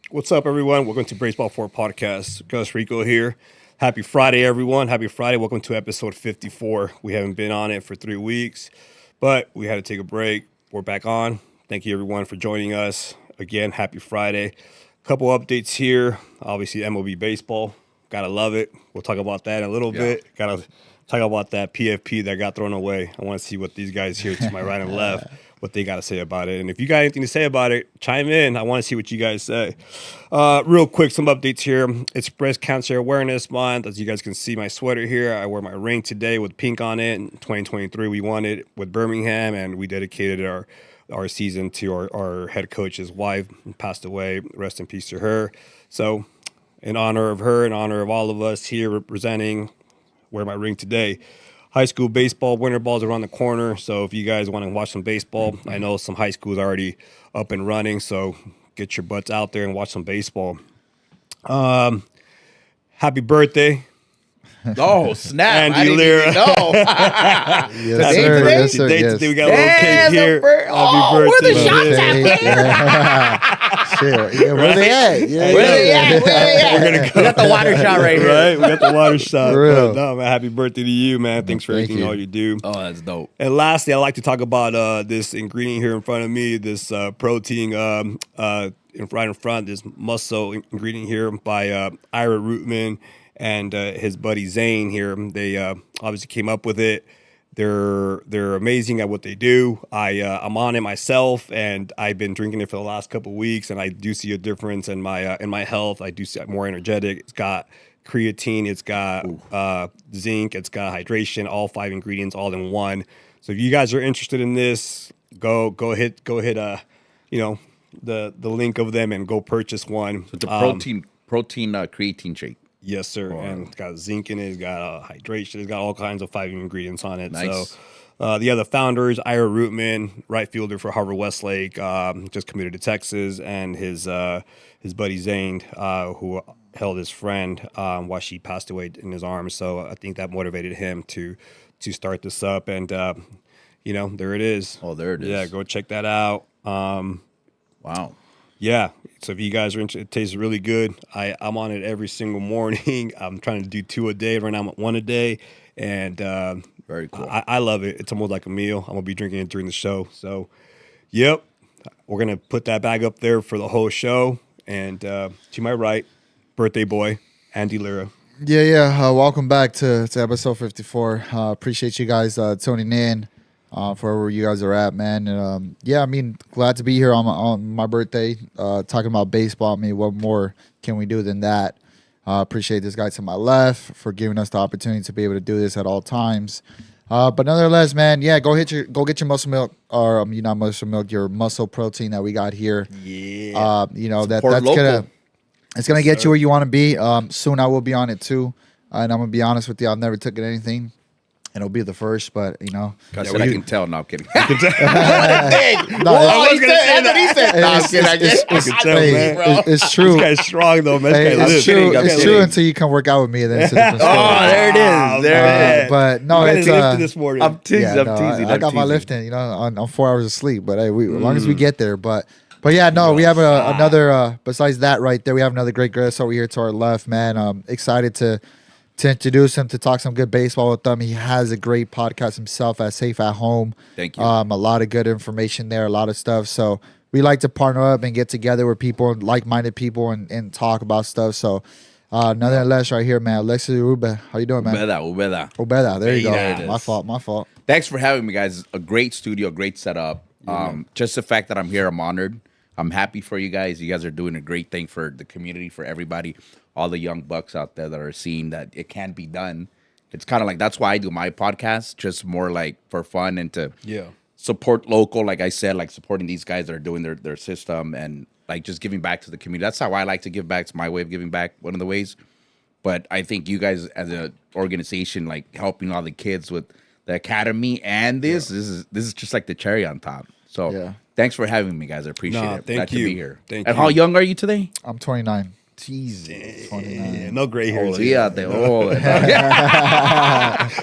What's up, everyone? Welcome to Baseball 4 Podcast. Gus Rico here. Happy Friday, everyone. Happy Friday. Welcome to episode 54. We haven't been on it for 3 weeks, but we had to take a break. We're back on. Thank you, everyone, for joining us. Again, happy Friday. Couple updates here. Obviously, MLB baseball. Gotta love it. We'll talk about that in a little bit. Gotta talk about that PFP that got thrown away. I want to see what these guys here to my right and left, what they got to say about it. And if you got anything to say about it, chime in. I want to see what you guys say. Real quick, some updates here. It's Breast Cancer Awareness Month. As you guys can see, my sweater here. I wear my ring today with pink on it. In 2023, we won it with Birmingham, and we dedicated our season to our head coach's wife, who passed away. Rest in peace to her. So in honor of her, in honor of all of us here representing, wear my ring today. High school baseball, winter ball's around the corner. So if you guys want to watch some baseball, I know some high schools are already up and running. So get your butts out there and watch some baseball. Happy birthday, Oh, snap. Andy Lira. No. Yes, sir. Today we got a little cake here. Happy birthday. Where the shots at, Shit. Yeah, where they at? Yeah, Where they at? We're gonna go. We got the water shot right here. Right? We got the water shot. For real. But no, man, happy birthday to you, man. Thanks for Thank everything you. all you do. Oh, that's dope. And lastly, I'd like to talk about this ingredient here in front of me, this protein right in front, this muscle ingredient here by Ira Rootman and his buddy Zane here. They obviously came up with it. They're amazing at what they do. I'm on it myself, and I've been drinking it for the last couple of weeks, and I do see a difference in my health. I do see I'm more energetic. It's got creatine, it's got zinc, it's got hydration, all 5 ingredients all in one. So if you guys are interested in this, go hit the link of them and go purchase one. So it's a protein creatine shake. Yes, sir. And it's got zinc in it. It's got hydration. It's got all kinds of 5 ingredients on it. Nice. So, the other founders, Ira Rootman, right fielder for Harvard Westlake, just committed to Texas, and his buddy Zane, who held his friend while she passed away in his arms. So I think that motivated him to start this up. And there it is. Oh, there it is. Yeah, go check that out. Wow. Yeah. So if you guys are interested, it tastes really good. I'm on it every single morning. I'm trying to do 2 a day. Right now I'm at 1 a day. And Very cool. I love it. It's almost like a meal. I'm going to be drinking it during the show. So, yep. We're going to put that bag up there for the whole show. And to my right, birthday boy, Andy Lira. Yeah. Welcome back to episode 54. Appreciate you guys tuning in for where you guys are at, man. And, glad to be here on my birthday, talking about baseball. I mean, what more can we do than that? Appreciate this guy to my left for giving us the opportunity to be able to do this at all times. But nonetheless, man, go get your muscle milk, or not muscle milk, your muscle protein that we got here. Yeah. That's gonna get you where you want to be. Soon I will be on it too, and I'm gonna be honest with you, I've never taken anything. And it'll be the first, but I said I can tell. No, I'm kidding. I was going to say that. It's true. This guy's strong, though, man. Hey, This it's guy true. lives. It's true until you come work out with me, and then it's a different story. There it is. There it is. But no, You it's lifted this morning. I'm teasing. yeah, I'm no, teasing. I got my lifting, on 4 hours of sleep. But hey, as long as we get there. But yeah, no, we have another. Besides that, right there, we have another great guest over here to our left, man. Excited to introduce him, to talk some good baseball with him. He has a great podcast himself at Safe at Home. Thank you. A lot of good information there, a lot of stuff. So we like to partner up and get together with people, like-minded people, and talk about stuff. So nonetheless, right here, man, Alexis Ubeda. How you doing, man? Ubeda. There you go. There it is. My fault. Thanks for having me, guys. A great studio, great setup. Just the fact that I'm here, I'm honored. I'm happy for you guys. You guys are doing a great thing for the community, for everybody, all the young bucks out there that are seeing that it can be done. It's kind of like, that's why I do my podcast, just more like for fun and to support local, like I said, like supporting these guys that are doing their system and like just giving back to the community. That's how I like to give back. It's my way of giving back, one of the ways. But I think you guys as an organization, like helping all the kids with the academy and this is just like the cherry on top. So thanks for having me, guys. I appreciate it. Thank Glad you. to be here. Thank and you. how young are you today? I'm 29. Jesus. 29. Yeah, no gray hairs. Yeah, yet. no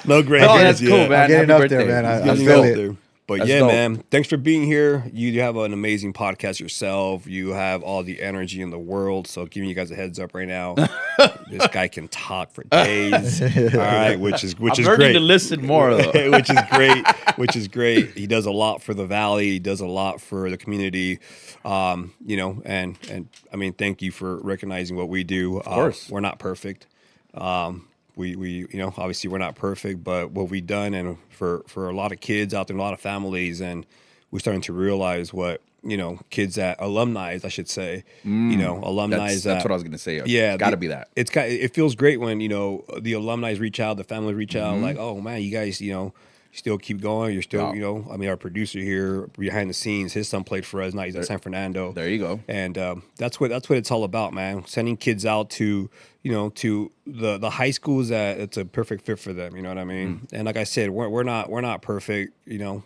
No gray Oh, hairs. that's cool, yet. man. I'm getting Happy up there, birthday. man. I Getting feel up it. there. But That's yeah, dope. man, thanks for being here. You have an amazing podcast yourself. You have all the energy in the world. So giving you guys a heads up right now, this guy can talk for days. All right, which is I'm great. learning to listen more, though. Which is great. Which is great. He does a lot for the valley. He does a lot for the community. You know, and I mean, thank you for recognizing what we do. Of course, we're not perfect. We you know, obviously we're not perfect, but what we've done, and for a lot of kids out there, a lot of families, and we're starting to realize what, you know, kids that alumni, I should say, you know, alumni. That's what I was gonna say. Yeah, It's got to be that. It feels great when, you know, the alumni reach out, the families reach out, like, oh man, you guys, you know, still keep going. You're still, you know, I mean, our producer here behind the scenes, his son played for us. Now he's at San Fernando. There you go. And that's what it's all about, man. Sending kids out to, you know, to the high schools that it's a perfect fit for them. You know what I mean? And like I said, we're not perfect. You know,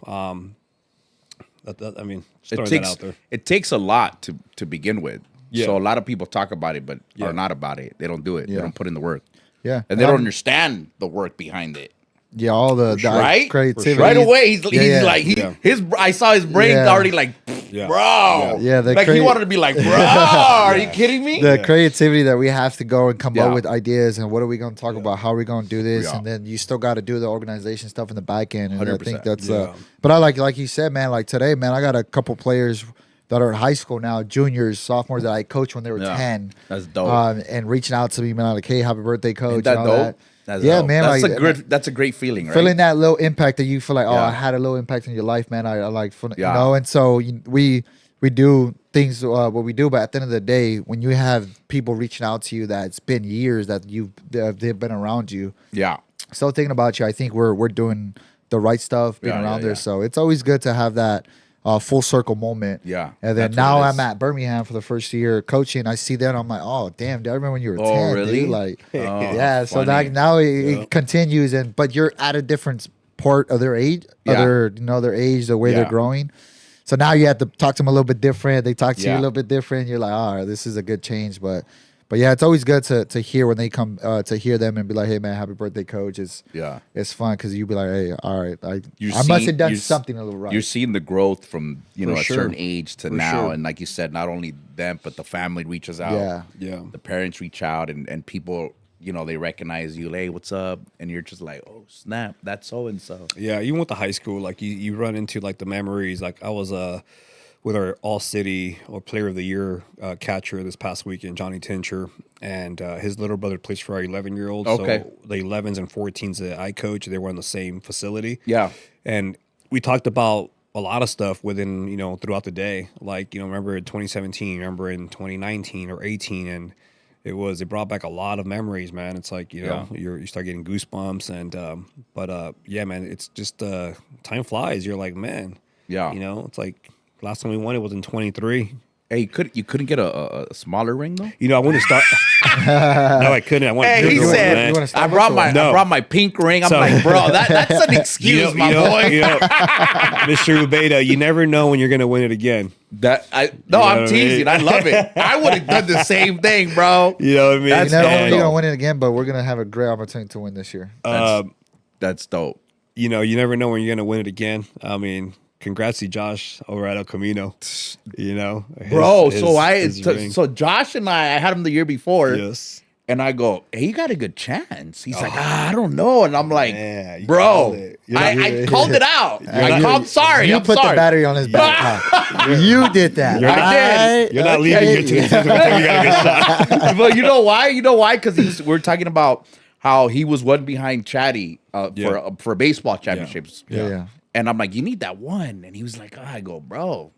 I mean, just throwing that out there. It takes a lot to begin with. Yeah. So a lot of people talk about it, but are not about it. They don't do it. Yeah. They don't put in the work. Yeah. And they don't understand the work behind it. Yeah, all the Right? creativity. Right away, he's Yeah. like, his. I saw his brain Yeah. already like, Yeah. bro. Yeah, the like he wanted to be like, bro, are you kidding me? the creativity that we have to go and come Yeah. up with ideas and what are we going to talk about, how are we going to do this, Yeah. and then you still got to do the organization stuff in the back end. And I 100%. think that's Yeah. but I like you said, man, like today, man, I got a couple players that are in high school now, juniors, sophomores that I coached when they were Yeah. 10. That's dope. And reaching out to me, man, like, hey, happy birthday, coach. Ain't that and all dope? that. That's Yeah, dope. man, That's a great feeling, right? Feeling that little impact that you feel like, oh, Yeah. I had a little impact in your life, man. I like, you Yeah. know, and so we do things what we do, but at the end of the day, when you have people reaching out to you that it's been years that they've been around you, Yeah. still thinking about you, I think we're doing the right stuff, being Yeah, around yeah, there. yeah. So it's always good to have that full circle moment. Yeah, And then that's now what it I'm is. at Birmingham for the first year coaching. I see that, I'm like, oh damn, dude, I remember when you were Oh, 10, really? dude. Like, Oh, yeah. So funny. now it continues, but you're at a different part of their age, Yeah. their age, the way they're Yeah. growing. So now you have to talk to them a little bit different. They talk to you a Yeah. little bit different. You're like, all right, this is a good change. But yeah, it's always good to hear when they come to hear them and be like, hey man, happy birthday, coach. It's fun because you be like, hey, all right, I must have done something a little right. You're seeing the growth from For a sure. certain age to For now, sure. and like you said, not only them but the family reaches out. Yeah. Yeah. The parents reach out, and people, you know, they recognize you. Hey, what's up? And you're just like, oh snap, that's so and so. Yeah, even with the high school, like you run into like the memories. Like I was with our All City or Player of the Year catcher this past weekend, Johnny Tincher, and his little brother plays for our 11-year-old. Okay. So the 11s and 14s that I coach, they were in the same facility. Yeah. And we talked about a lot of stuff within, you know, throughout the day. Like, you know, remember in 2017, remember in 2019 or 18, and it brought back a lot of memories, man. It's like, you know, you start getting goosebumps, and but yeah, man, it's just time flies. You're like, man, Yeah. you know, it's like last time we won it was in 23. Hey, you couldn't get a smaller ring though. You know, I wanted to start. No, I couldn't. I wanted Hey, bigger he ones, said, man. You wanna start I brought my No. I brought my pink ring. I'm So- like, bro, that's an excuse, my boy. You know, Mr. Ubeda, you never know when you're gonna win it again. I'm know what I mean? teasing. I love it. I would have done the same thing, bro. You know what I mean? That's you know, dope. you're gonna win it again, but we're gonna have a great opportunity to win this year. That's dope. You know, you never know when you're gonna win it again. I mean, congrats to Josh over at El Camino. You know, Bro, his ring. so Josh and I had him the year before, Yes. and I go, hey, you got a good chance. He's like, I don't know, and I'm like, Man, you bro, called it. I called it out. I'm sorry. You I'm put sorry. the battery on his back. huh? You did that. You're not- Alright? You're not leaving Okay. here until you got a good shot. But you know why? You know why? Because we're talking about how he was one behind Chatty Yeah. for baseball championships. Yeah. And I'm like, you need that one. And he was like, I go, bro.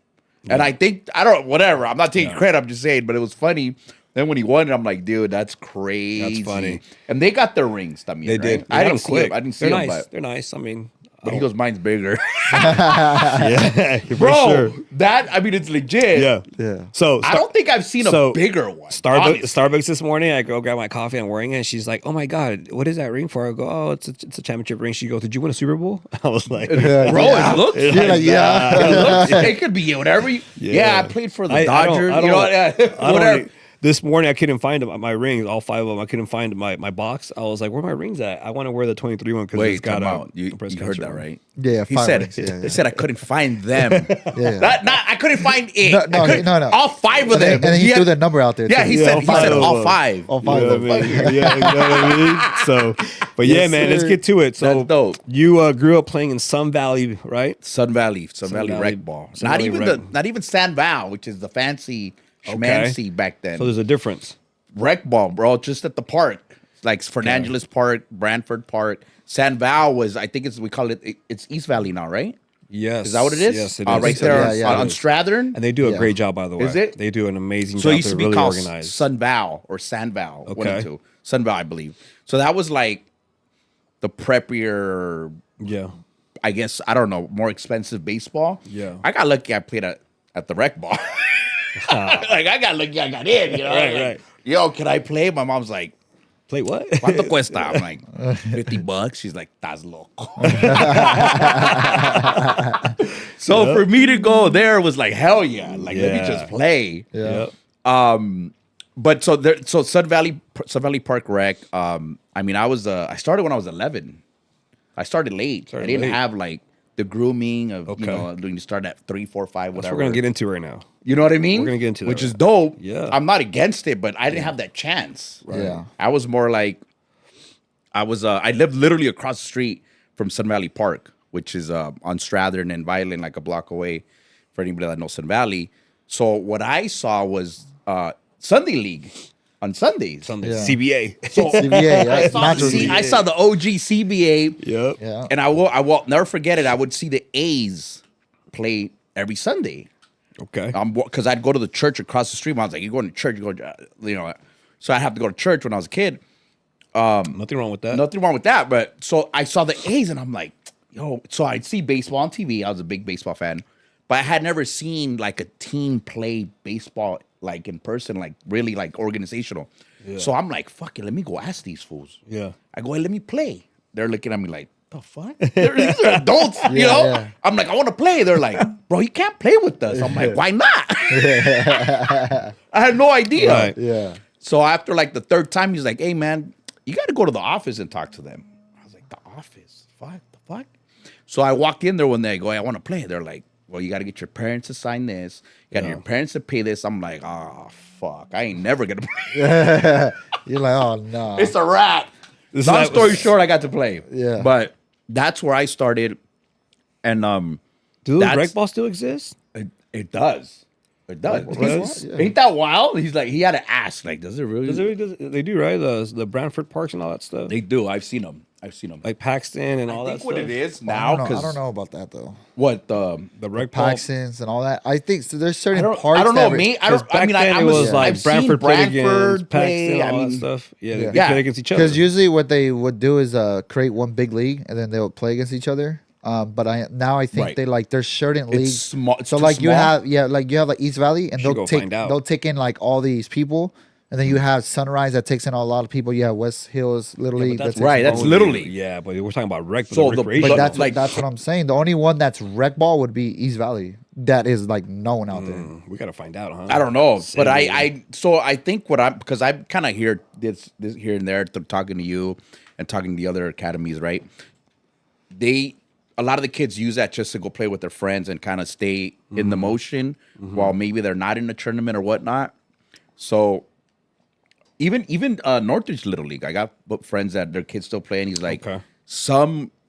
And I think, whatever. I'm not taking credit. I'm just saying, but it was funny. Then when he won it, I'm like, dude, that's crazy. That's funny. And they got their rings. I mean, They right? did. I didn't see them. I didn't see They're them, nice. but They're nice. I mean, he goes, mine's bigger. yeah, for Bro, sure. it's legit. Yeah. Yeah. So I don't think I've seen a bigger one. honestly. Starbucks this morning. I go grab my coffee. I'm wearing it. And she's like, "Oh my god, what is that ring for?" I go, "Oh, it's a championship ring." She goes, "Did you win a Super Bowl?" I was like, Yeah, Bro, yeah. it looks It's You're like, yeah. it could be whatever you. Yeah, I played for the I don't- Dodgers. I you know, don't- yeah, I don't whatever. really- This morning I couldn't find my rings, all 5 of them. I couldn't find my box. I was like, "Where are my rings at?" I want to wear the 23 one because Wait, it's got time a out. You press heard that catcher. right? Yeah, He 5 said rings. Yeah, he said I couldn't find them. Yeah. Not I couldn't find it. No, I couldn't- no. All 5 of And then, them. and then he had- threw that number out there. Yeah, too. he Yeah, said all he five said of all them. 5. All You 5 know of what I them. mean? Yeah, you know what I mean? So, but yeah, Yes, man, let's sir. get to it. So, That's dope. you grew up playing in Sun Valley, right? Sun Valley Valley- Rec Ball. Sun Valley Rec. Not even San Val, which is the fancy schmancy back then. So there's a difference. Rec Ball, bro, just at the park. Like Fernandez Park, Brantford Park. San Val was, I think we call it's East Valley now, right? Yes. Is that what it is? Yes, it Right is. there Yeah, on it is. Strathern. And they do a Yeah. great job, by the way. Is it? They do an amazing So job. it used They're to be really called organized. Sun Val or San Val. One Okay. of the two. Sun Val, I believe. So that was like the preppier, Yeah. I guess, I don't know, more expensive baseball. Yeah. I got lucky I played at the rec ball. Like I got lucky I got in, you know. Right, Like, right. Yo, can I play? My mom's like, Play what? ¿Cuánto cuesta? I'm like, $50. She's like, "Estás loco." So for me to go there was like, hell yeah. Like, let me Yeah. just play. Yeah. Yep. But so Sun Valley Park Rec. I mean, I started when I was 11. I started late. Started I didn't late. have like the grooming of Okay. when you start at 3, 4, 5, That's whatever. what we're going to get into right now. You know what I mean? We're gonna get into that which is right dope. Yeah. I'm not against it, but I didn't have that chance. Yeah. I was more like, I lived literally across the street from Sun Valley Park, which is on Strathern and Violin, like a block away. For anybody that knows Sun Valley, so what I saw was Sunday League on Sundays. Some Yeah. CBA. So CBA, I right? saw, Natural the, CBA. I saw the OG CBA, Yep. Yeah. and I will never forget it. I would see the A's play every Sunday. Okay. Because I'd go to the church across the street. I was like, "You're going to church?" You know. So I have to go to church when I was a kid. Nothing wrong with that. Nothing wrong with that. But so I saw the A's, and I'm like, "Yo!" So I'd see baseball on TV. I was a big baseball fan, but I had never seen like a team play baseball like in person, like really like organizational. So I'm like, "Fuck it, let me go ask these fools." Yeah. I go, "Hey, let me play." They're looking at me like, "The fuck?" These are adults, you know. yeah. I'm like, "I want to play." They're like, "Bro, you can't play with us." I'm like, "Why not?" I had no idea. Right. Yeah. So after like the third time, he's like, "Hey man, you got to go to the office and talk to them." I was like, "The office? Fuck, the fuck?" So I walked in there one day. I go, "Hey, I want to play." They're like, "Well, you got to get your parents to sign this. You got your parents to pay this." I'm like, "Oh fuck, I ain't never gonna play." You're like, oh no. It's a wrap. This Long is- story short, I got to play. Yeah. But that's where I started, and Do those that's- rec balls still exist? it does. It does. It does? Yeah. Ain't that wild? He's like, he had to ask, like, does it really? They do, right? The Brantford Parks and all that stuff. They do. I've seen them. Like Paxton and all I that think what stuff. it is I now, don't know. I because don't know about that though. what The rec ball. Paxton's and all that. I think so. There's certain I parts. don't know that me. I 'Cause don't. I back mean, then I it was was like I've seen Brantford played against Brantford Paxton, play. I all that mean, stuff. Yeah, Yeah. they Yeah. played against each other. Because usually what they would do is create one big league and then they would play against each other. But I think Right. they like there's certain It's leagues. small- it's so too like you small. have like East Valley and Should go they'll find out. take in like all these people. And then you have Sunrise that takes in a lot of people. You have West Hills Little Yeah, but League. that's that takes right, in that's all- Little League. Yeah, but we're talking about rec. So the the- recreation. But that's like- that's what I'm saying. The only one that's rec ball would be East Valley. That is like known out there. We gotta find out, huh? I don't know, but Same. so I think because I kind of hear this here and there talking to you and talking to the other academies, right? A lot of the kids use that just to go play with their friends and kind of stay in the motion while maybe they're not in a tournament or whatnot. So even Northridge Little League, I got friends that their kids still play, and he's like, Okay.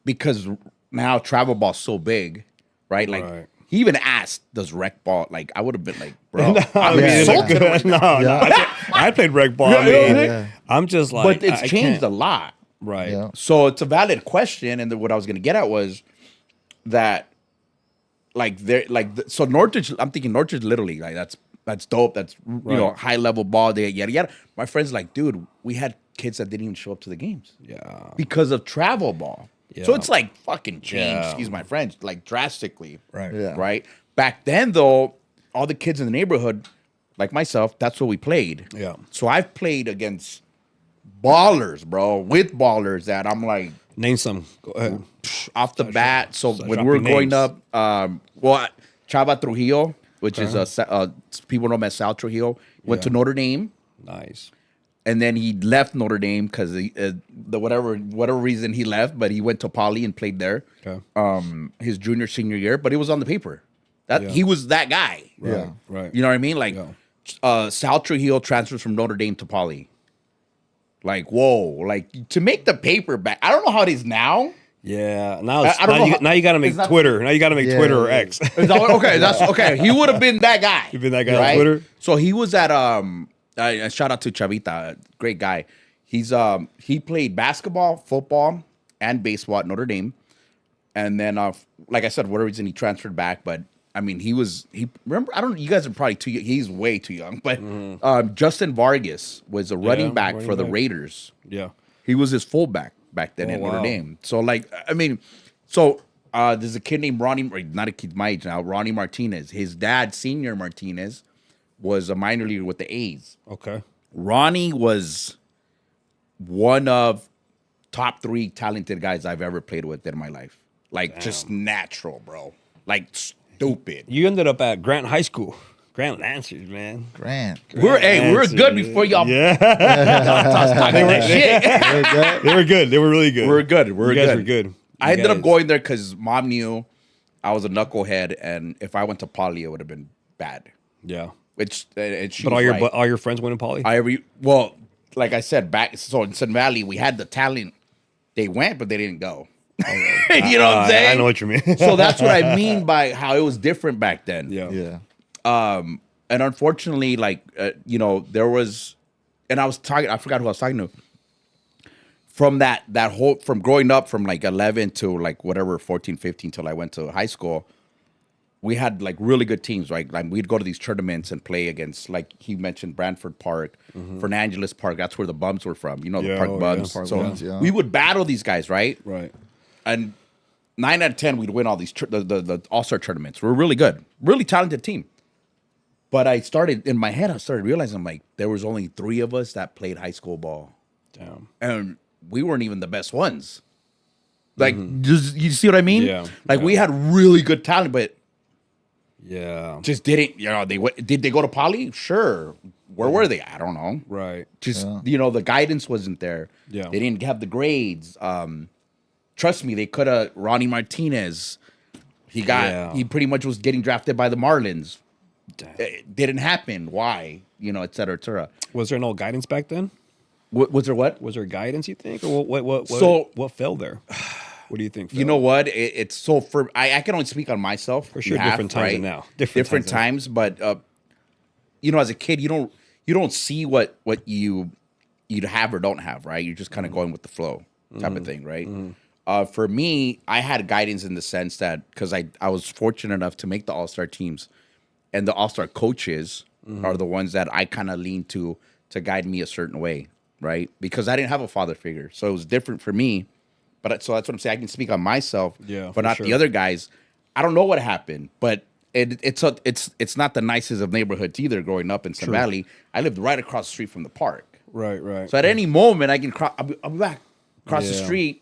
because now travel ball's so big, right? Like Right. he even asked, "Does rec ball?" Like I would have been like, "Bro, I I'm mean, Yeah. it's good. No, I played rec ball. I mean, Yeah. I'm just like, but it's I changed a can't- lot." Right. Yeah. So it's a valid question, and then what I was going to get at was that, like, so Northridge. I'm thinking Northridge Little League, like that's dope. That's you know Right. high level ball. They yada yada. My friends like, dude, we had kids that didn't even show up to the games Yeah. because of travel ball. So Yeah. it's like fucking changed. Yeah. Excuse my French, like drastically. Right. Yeah. Right. Back then, though, all the kids in the neighborhood, like myself, that's what we played. Yeah. So I've played against ballers, bro, with ballers that I'm like Name some. Go ahead. off the bat. So start when dropping we were growing names. up, Chava Trujillo, which is people know him as Sal Trujillo, went to Notre Dame. Nice. And then he left Notre Dame because the whatever reason he left, but he went to Poly and played there. Okay. His junior senior year, but it was on the paper that Yeah. he was that guy. Right. Yeah. Right. You know what I mean? Like Yeah. Sal Trujillo transfers from Notre Dame to Poly. Like whoa! Like to make the paper back. I don't know how it is now. Yeah. Now, I don't know now you got to make it's not- Twitter. Now you got to make Yeah, Twitter or yeah. X. Is that what- okay, that's okay. He would have been that guy. You've been that guy on Twitter? So he was at shout out to Chavita, great guy. He's he played basketball, football, and baseball at Notre Dame, and then like I said, whatever reason he transferred back. But I mean, he remember. I don't. You guys are probably too. He's way too young. But Justin Vargas was a running back running for the back. Raiders. Yeah. He was his fullback back then Oh, at Notre wow. Dame. So like, I mean, there's a kid named Ronnie, or not a kid my age now, Ronnie Martinez. His dad, Senior Martinez, was a minor leaguer with the A's. Okay. Ronnie was one of top 3 talented guys I've ever played with in my life. Like just natural, bro. Like stupid. You ended up at Grant High School. Grant Lancers, man. Grant. We're Lancers, good before y'all Yeah. talking that shit. Very good. They were good. They were really good. We're good. We're You guys good. were good. I You ended up guys- going there because mom knew I was a knucklehead, and if I went to Poly, it would have been bad. Yeah. Which and she But was right. all your friends went in Poly? Well, like I said, back so in Sun Valley, we had the talent. They went, but they didn't go. You know what I'm saying? I know what you mean. So that's what I mean by how it was different back then. Yeah. Yeah. And unfortunately, like there was, and I forgot who I was talking to. From that whole, from growing up from like 11 to like whatever 14, 15 till I went to high school, we had like really good teams, right? Like we'd go to these tournaments and play against, like he mentioned, Brantford Park, Fernangeles Park. That's where the Bums were from. You know, the Yeah, Park oh, Bums. yeah. Park So Bums, yeah. we would battle these guys, right? Right. And 9 out of 10, we'd win all these the All-Star tournaments. We're really good, really talented team. But I started realizing, I'm like, there was only 3 of us that played high school ball, Damn. and we weren't even the best ones. Like, you see what I mean? Yeah, Like yeah. we had really good talent, but Yeah. just didn't. Did they go to Poly? Sure. Where were they? I don't know. Right. Just the guidance wasn't there. Yeah. They didn't have the grades. Trust me, they could have. Ronnie Martinez, he pretty much was getting drafted by the Marlins. Damn. It didn't happen. Why? Et cetera, et cetera. Was there no guidance back then? Was there what? Was there guidance, you think? Or what So- what fell there? What do you think? You know what? It's so for I can only speak on myself. For sure, different times than now. Different times times, but as a kid, you don't see what you have or don't have, right? You're just kind of going with the flow type of thing, right? For me, I had guidance in the sense that because I was fortunate enough to make the All-Star teams, and the All-Star coaches are the ones that I kind of lean to guide me a certain way, right? Because I didn't have a father figure, so it was different for me. But so that's what I'm saying. I can speak on myself, Yeah, but not for the sure. other guys. I don't know what happened, but it's not the nicest of neighborhoods either. Growing up in Sun Valley, I lived right across the street from the park, Right, right. so at any moment I can I'll be back across the Yeah. street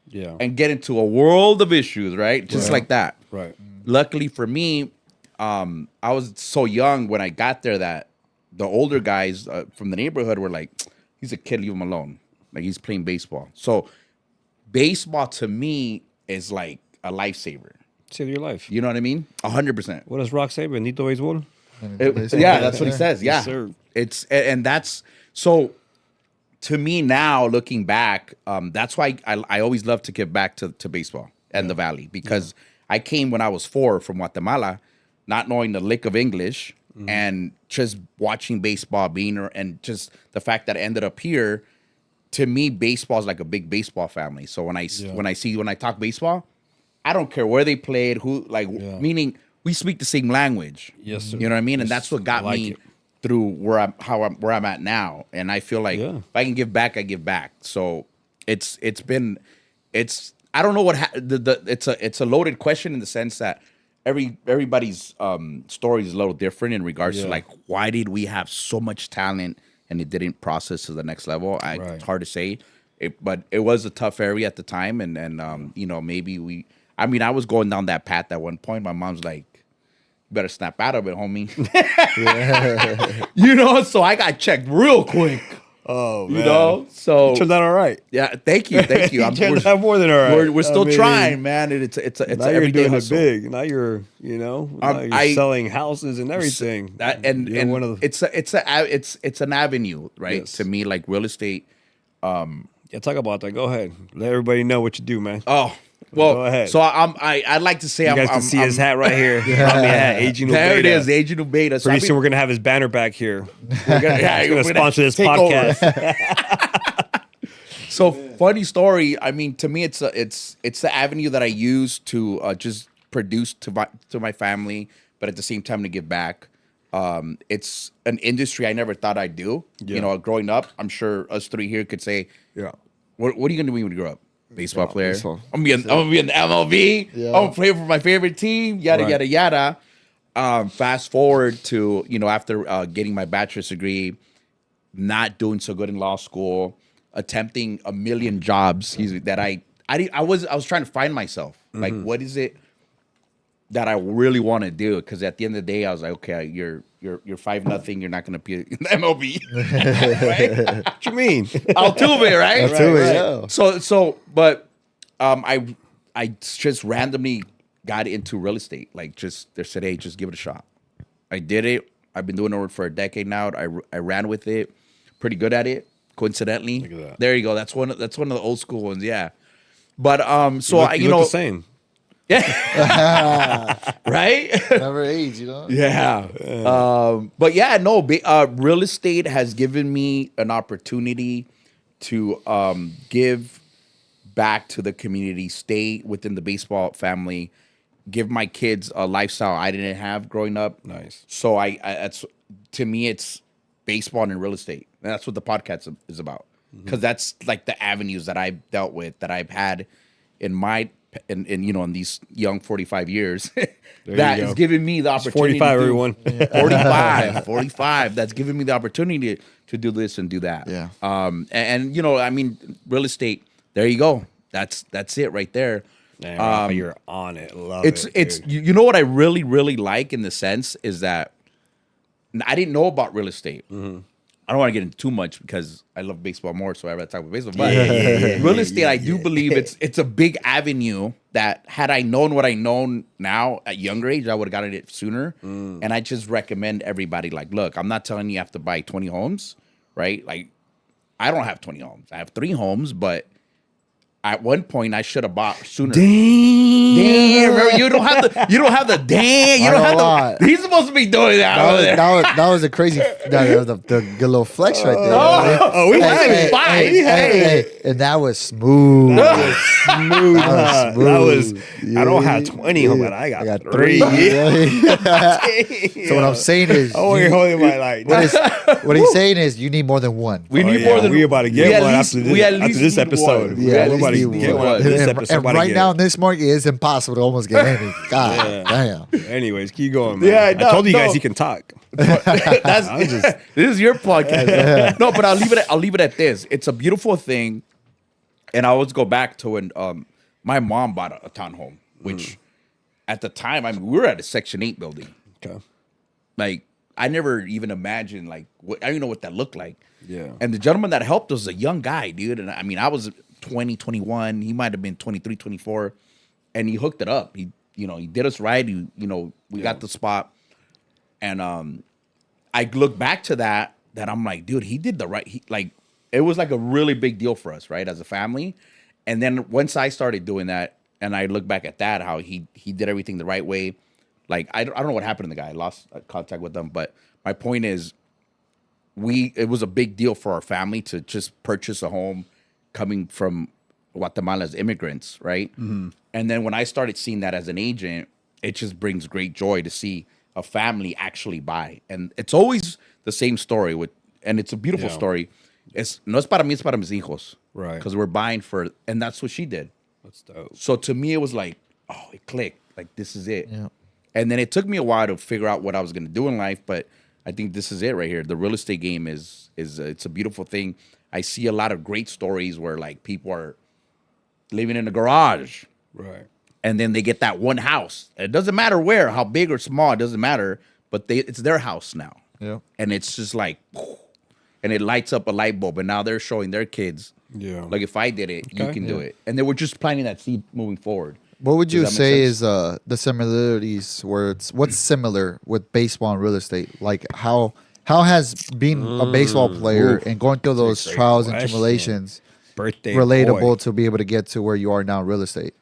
yeah. and get into a world of issues, right? Just like that. Right. Luckily for me, I was so young when I got there that the older guys from the neighborhood were like, "He's a kid, leave him alone. Like he's playing baseball." So baseball to me is like a lifesaver. Save your life. You know what I mean? 100%. What does Rock say? Benito béisbol? Yeah, that's what he says. Yeah, Yes, sir. and that's so. To me now, looking back, that's why I always love to give back to baseball and the Valley because I came when I was 4 from Guatemala, not knowing the lick of English and just watching baseball, and just the fact that I ended up here. To me, baseball is like a big baseball family. So when I talk baseball, I don't care where they played, meaning we speak the same language. Yes, sir. You know what I mean? And Yes, that's what got I like me it. through where I'm at now. And I feel like Yeah. if I can give back, I give back. So it's I don't know what it's a loaded question in the sense that everybody's story is a little different in regards to Yeah. like why did we have so much talent and it didn't process to the next level. Right. It's hard to say, but it was a tough area at the time, and maybe I was going down that path at one point. My mom's like, better snap out of it, homie. You know, so I got checked real quick. Oh man. You know, so Turned out all right. yeah, thank you. Turned out more than all right. We're still I mean, trying, man. And it's now an you're everyday doing hustle. it big. Now you're, now you're selling houses and everything. That You're and one of the, it's an avenue, right? Yes. To me, like real estate. yeah, talk about that. Go ahead. Let everybody know what you do, man. Oh, well, Go ahead. so I'd like to say You guys can see his hat right here. Probably hat, Agent There Ubeda. it is, Agent Ubeda. So Pretty soon we're gonna have his banner back here. we're gonna, yeah, He's gonna we're sponsor this take over. podcast. So funny story. I mean, to me, it's the avenue that I use to just produce to my family, but at the same time to give back. It's an industry I never thought I'd do. Yeah. You know, growing up, I'm sure us three here could say, Yeah. What are you gonna do when you grow up? Baseball player. baseball. I'm gonna be in the MLB. Yeah. I'm gonna play for my favorite team. Yada Right. yada yada. Fast forward to after getting my bachelor's degree, not doing so good in law school, attempting a million jobs. Excuse me, that I was trying to find myself. Like, what is it that I really want to do? Because at the end of the day, I was like, okay, you're 5-0. You're not gonna be in the MLB. Right? What you mean? Altuve, right? Altuve, yeah. But I just randomly got into real estate. Like, they said, hey, just give it a shot. I did it. I've been doing it for a decade now. I ran with it, pretty good at it. Coincidentally, Look at that. there you go. That's one of the old school ones. Yeah. But so you look the same. yeah, right. Never age, Yeah. But yeah, no, real estate has given me an opportunity to give back to the community, stay within the baseball family, give my kids a lifestyle I didn't have growing up. Nice. So that's, to me, it's baseball and real estate. And that's what the podcast is about. Because that's like the avenues that I've dealt with, that I've had in my in these young 45 years that you is go. giving me the opportunity 45, to do, everyone. 45 that's giving me the opportunity to do this and do that. Yeah. And I mean, real estate, there you go, that's it right there. Man, Rafa, you're on it. Love It's dude. you know what I really really like in the sense is that I didn't know about real estate. I don't want to get into too much because I love baseball more, so I rather talk about baseball. But real estate, I do believe it's a big avenue that had I known what I know now at younger age, I would have gotten it sooner. And I just recommend everybody, like, look, I'm not telling you have to buy 20 homes, right? Like, I don't have 20 homes. I have 3 homes, but at one point I should have bought sooner. Damn, remember, you don't have the damn. You don't have the. He's supposed to be doing that over there. That was a crazy. That was the good little flex right there. Oh, we had it fine. Hey, and that was smooth. Smooth. That was smooth. That was. I don't have 20, but I got 3. So what I'm saying is, Oh, you're holding my light. what he's saying is, you need more than one. We need more than we about to get at one least- after we at this, after least this need episode. one. Yeah, at we're least about to need get one. one after this And, episode. and We're about to right get now it. in this market, it's impossible to almost get any. God damn. Anyways, keep going, man. Yeah, I no, told you guys no. he can talk. this is your podcast. No, but I'll leave it at this. It's a beautiful thing, and I always go back to when my mom bought a townhome, which at the time, I mean, we were at a Section 8 building. Okay. Like, I never even imagined, like, I don't even know what that looked like. Yeah. And the gentleman that helped us was a young guy, dude. And I mean, I was 20, 21. He might have been 23, 24. And he hooked it up. He did us right. We got the spot. And I look back to that I'm like, dude, he did the right. It was like a really big deal for us, right, as a family. And then once I started doing that, and I look back at that, how he did everything the right way. Like, I don't know what happened to the guy. I lost contact with them. But my point is, it was a big deal for our family to just purchase a home coming from Guatemala as immigrants, right? And then when I started seeing that as an agent, it just brings great joy to see a family actually buy. And it's always the same story and it's a beautiful story. No es para mí, es para mis hijos. Right. Because we're buying and that's what she did. That's dope. So to me, it was like, oh, it clicked. Like, this is it. Yeah. And then it took me a while to figure out what I was going to do in life, but I think this is it right here. The real estate game is it's a beautiful thing. I see a lot of great stories where, like, people are living in a garage, Right. and then they get that one house. It doesn't matter where, how big or small, it doesn't matter. But it's their house now. Yeah. And it's just like, and it lights up a light bulb. And now they're showing their kids, like if I did it, you can do it. And they were just planting that seed moving forward. What would you Does that say make is the similarities where what's similar with baseball and real estate? Like how has being a baseball player and going through those great trials and question. tribulations Birthday relatable boy. to be able to get to where you are now in real estate?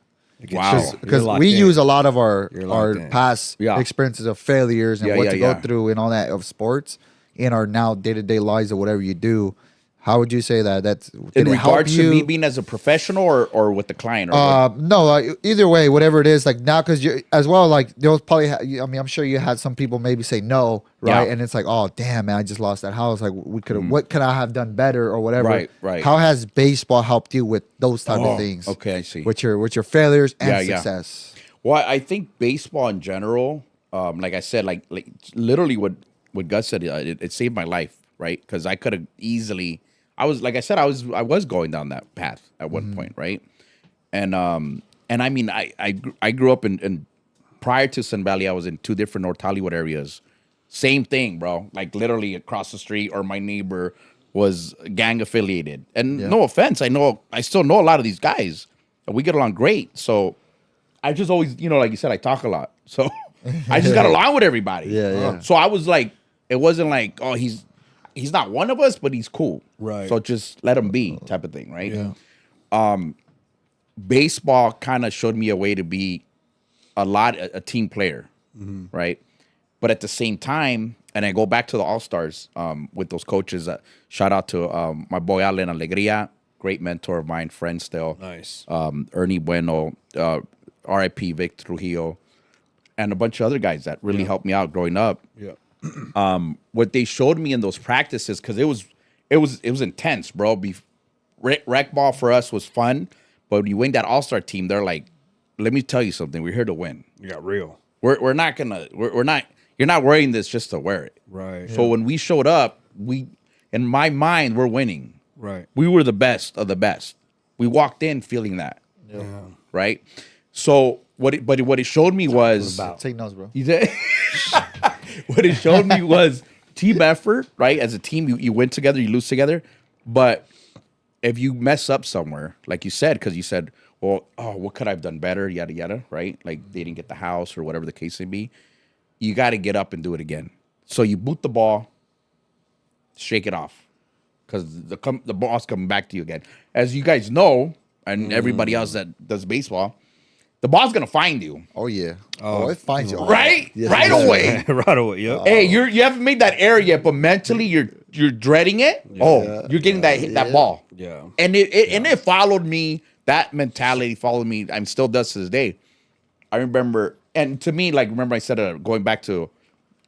Wow. Because You're we locked in. use a lot of our You're locked in. past Yeah. experiences of failures and Yeah, what yeah, to yeah. go through and all that of sports in our now day-to-day lives or whatever you do. How would you say that? That's In did it help regards to you? me being as a professional or with the client? Or what? No, either way, whatever it is, like now, because you as well, like they'll probably. I mean, I'm sure you had some people maybe say no, right? Yeah. And it's like, oh damn, man, I just lost that house. Like we could have. What could I have done better or whatever? Right. How has baseball helped you with those type of things? Okay, I see. With your failures and Yeah, yeah. success. Well, I think baseball in general, like I said, like literally what Gus said, it saved my life, right? Because I could have easily. I was like I said, I was going down that path at one point, right? And I mean, I grew up in prior to Sun Valley, I was in two different North Hollywood areas. Same thing, bro. Like literally across the street, or my neighbor was gang affiliated. And no offense, I still know a lot of these guys, and we get along great. So I just always, like you said, I talk a lot, so I just got along with everybody. Yeah. So I was like, it wasn't like, oh, he's not one of us, but he's cool. Right. So just let him be, type of thing, right? Yeah. Baseball kind of showed me a way to be a team player, right? But at the same time, and I go back to the All-Stars with those coaches. Shout out to my boy Alan Alegria, great mentor of mine, friend still. Nice. Ernie Bueno, R.I.P. Vic Trujillo, and a bunch of other guys that really helped me out growing up. Yeah. What they showed me in those practices, because it was intense, bro. Rec ball for us was fun, but when you win that All-Star team, they're like, let me tell you something, we're here to win. You got real. We're not gonna we're not you're not wearing this just to wear it. Right. So when we showed up, in my mind, we're winning. Right. We were the best of the best. We walked in feeling that. Yeah. Right? So what it showed me was Take notes, bro. you did- what it showed me was team effort, right? As a team, you win together, you lose together. But if you mess up somewhere, like you said, because you said, well, what could I have done better? Yada, yada, right? Like they didn't get the house or whatever the case may be. You got to get up and do it again. So you boot the ball, shake it off, because the ball's coming back to you again. As you guys know, and everybody else that does baseball, the ball's going to find you. Oh yeah. Oh, it finds you. Right? Yeah. Right away. Right away. Yep. Hey, you haven't made that error yet, but mentally you're dreading it. You're getting that ball. Yeah. And it followed me. That mentality followed me. I'm still does to this day. I remember, and to me, like remember I said going back to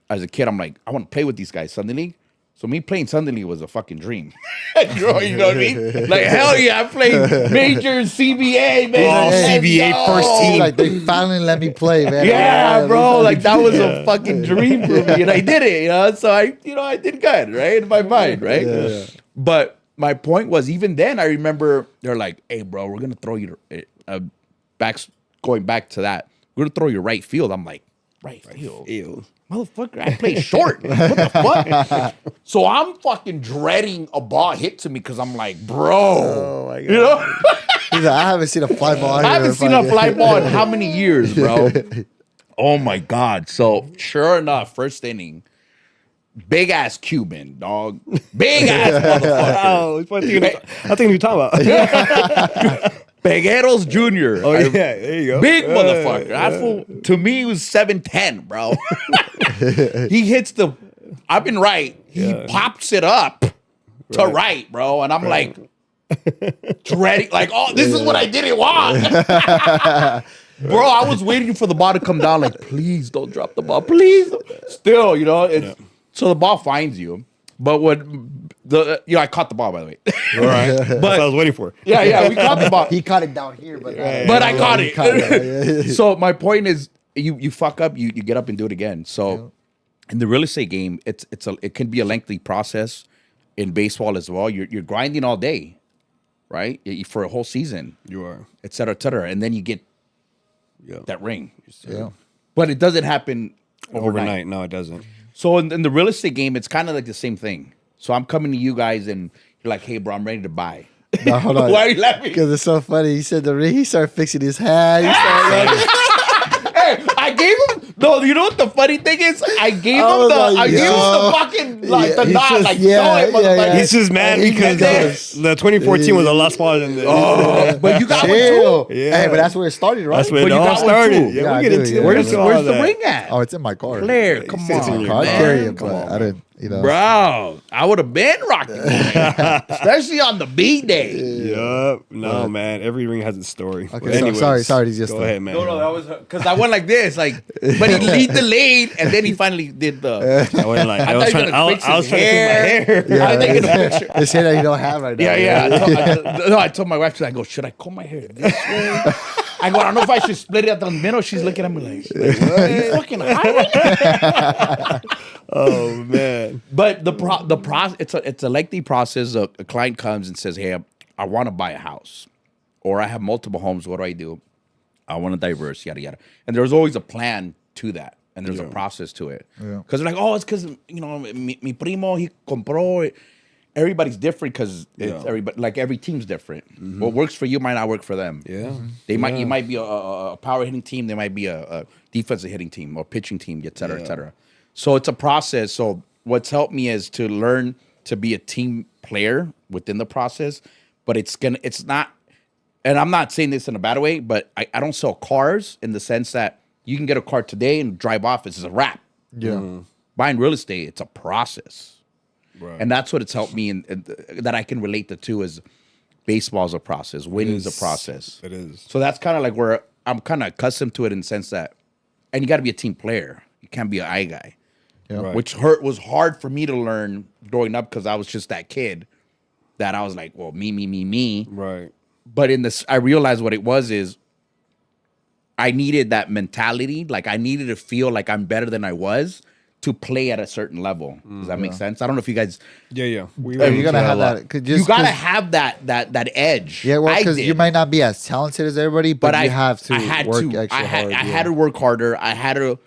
as a kid, I'm like, I want to play with these guys Sunday League. So me playing Sunday League was a fucking dream. you know what I mean? Like hell yeah, I played major CBA, man. Oh, CBA first team. Like they finally let me play, man. Yeah, bro. Like that was a fucking dream for me, and I did it. So I did good, right? In my mind, right? Yeah. But my point was, even then, I remember they're like, "Hey, bro, we're gonna throw you going back to that. We're gonna throw you right field." I'm like, right field, Ew. motherfucker. I play short. What the fuck? So I'm fucking dreading a ball hit to me because I'm like, bro, Oh my God. you know. He's like, I haven't seen a fly ball. I haven't seen a fly ball in how many years, bro? Oh my God. So sure enough, first inning, big ass Cuban, dog. Big ass motherfucker. Oh, I think you're talking about. Pegueros Jr. Oh yeah, there you go. Big motherfucker. That fool, to me, he was 7'10", bro. He hits I've been right. He pops it up to right, bro. And I'm like, dreading, like, oh, this is what I didn't want. Bro, I was waiting for the ball to come down, like, please don't drop the ball. Please. Still, so the ball finds you. But I caught the ball, by the way. All right. That's what I was waiting for. Yeah, we caught the ball. He caught it down here, but But I caught he it. caught it. So my point is, you fuck up, you get up and do it again. So in the real estate game, it can be a lengthy process. In baseball as well, you're grinding all day, right? For a whole season, You are. et cetera, and then you get that ring. Yeah. But it doesn't happen Overnight. No, it doesn't. So in the real estate game, it's kind of like the same thing. So I'm coming to you guys and you're like, hey, bro, I'm ready to buy. No, hold on. Why are you laughing? Because it's so funny. He said the ring. He started fixing his hat. He started Hey, I gave him. No, you know what the funny thing is? I gave him was the. like, I gave him yo. the fucking like the He's nod, just- like yeah, show it, motherfucker. yeah. He's just mad He because does. the 2014 was a lot smaller than this. But you got Chill. one too. Yeah. Hey, but that's where it started, right? That's where But it you all got one started. too. Yeah, Yeah, I we'll get do, into yeah. it. Where's Where's the ring at? Oh, it's in my car. Blair, come It's in on, your I'd car. carry it, Come but on, I didn't. You know. Bro, I would have been rocking it, especially on the B day. Yup. No, man. Every ring has its story. But Okay, anyways, sorry, he's just go ahead, man. No, that was because I went like this, like, but he delayed, and then he finally did the. I went like, I I was thought he trying, was gonna I was fix trying to his fix my hair. I was taking a picture. It's hair that you don't have right now. Yeah. I told my wife, she's like, I go, should I comb my hair this way? I go, I don't know if I should split it at the middle. She's looking at me like what? You fucking high. Oh man. But the process, it's a lengthy process. A client comes and says, hey, I want to buy a house, or I have multiple homes. What do? I want to diverse, yada yada. And there's always a plan to that, and there's a process to it. Because they're like, oh, it's because mi primo he compró. Everybody's different because everybody, like every team's different. What works for you might not work for them. Yeah. You might be a power hitting team. They might be a defensive hitting team or pitching team, et cetera, et cetera. So it's a process. So what's helped me is to learn to be a team player within the process. But it's not, and I'm not saying this in a bad way, but I don't sell cars in the sense that you can get a car today and drive off. It's a wrap. Yeah. Buying real estate, it's a process. Right. And that's what it's helped me, and that I can relate the two is baseball's a process, winning's a process. It is. So that's kind of like where I'm kind of accustomed to it in the sense that, and you got to be a team player. You can't be an eye guy, Yeah. Right. which was hard for me to learn growing up because I was just that kid that I was like, well, me. Right. But in this, I realized what it was is I needed that mentality. Like I needed to feel like I'm better than I was to play at a certain level. Does that make sense? I don't know if you guys. Yeah. Yeah, We you gotta a have lot. that. You gotta have that edge. Yeah, well, I because did. you might not be as talented as everybody, but you have to work extra hard. I had to work harder. I had to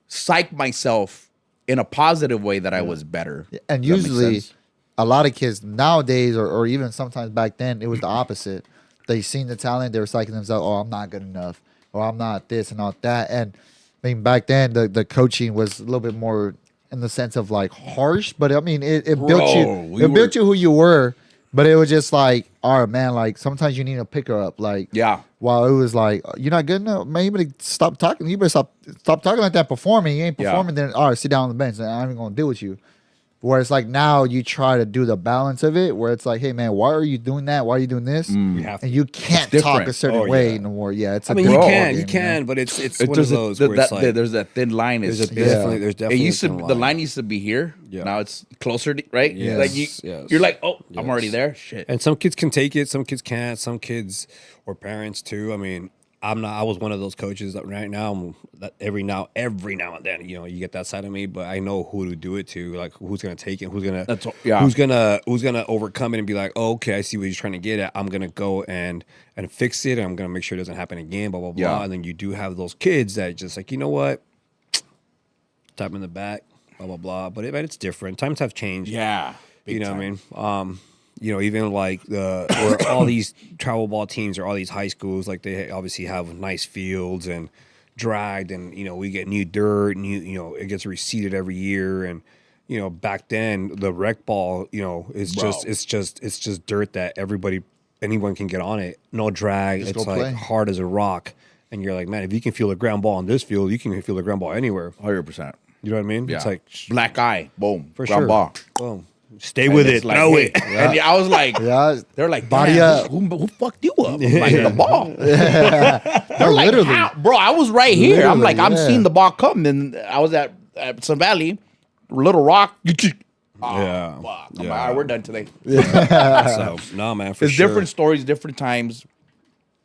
psych myself in a positive way that I was better. And Does that make usually, sense? a lot of kids nowadays, or even sometimes back then, it was the opposite. They seen the talent, they were psyching themselves, oh, I'm not good enough, or I'm not this and not that. And I mean, back then, the coaching was a little bit more in the sense of like harsh, but I mean, it built you, built you who you were. But it was just like, all right, man, like sometimes you need to pick her up. Like, Yeah. while it was like, you're not good enough, man, you better stop talking. You better stop talking like that performing. You ain't Yeah. performing, then all right, sit down on the bench. And I'm even gonna deal with you. Where it's like now you try to do the balance of it, where it's like, hey man, why are you doing that? Why are you doing this? We have to. And you can't It's talk different. a certain Oh, way yeah. no more. Yeah, it's I a mean, you different can, ballgame, you can, but it's one of There's those a, where it's like there's that thin line. there's Is definitely it used to a thin the line used to be here. Yeah. Now it's closer, to, right? Yes, Like yes. you're like, oh, I'm Yes. already there. Shit. And some kids can take it, some kids can't. Some kids or parents too. I mean, I'm not. I was one of those coaches that right now. That every now and then, you get that side of me. But I know who to do it to. Like who's gonna take it. Who's gonna. Who's gonna overcome it and be like, oh, okay, I see what you're trying to get at. I'm gonna go and fix it. And I'm gonna make sure it doesn't happen again. Blah blah blah. Yeah. And then you do have those kids that just like, you know what, tap them in the back. Blah blah blah. But it's different. Times have changed. Yeah. You know what I mean? Even like or all these travel ball teams or all these high schools, like they obviously have nice fields and dragged, and we get new dirt, and it gets reseeded every year, and back then the rec ball, is Bro. it's just dirt that anyone can get on it, no drag, Just it's go like play. hard as a rock, and you're like, man, if you can feel the ground ball on this field, you can feel the ground ball anywhere. 100%. You know what I mean? Yeah. It's like Black eye. Boom. for Ground sure. ball. Boom. Stay with And it's it. like, Throw hey. it. And I was like, Yeah, they're like, Body "Damn, up." Who fucked you up? I'm like, the ball. no, They're like, literally. "How?" Bro, I was right here. I'm Literally, like, I'm yeah. seeing the ball come. And I was at Sun Valley, Little Rock. Yeah. Fuck. I'm Yeah. like, all right, we're done today. So no, man, for It's sure. different stories, different times.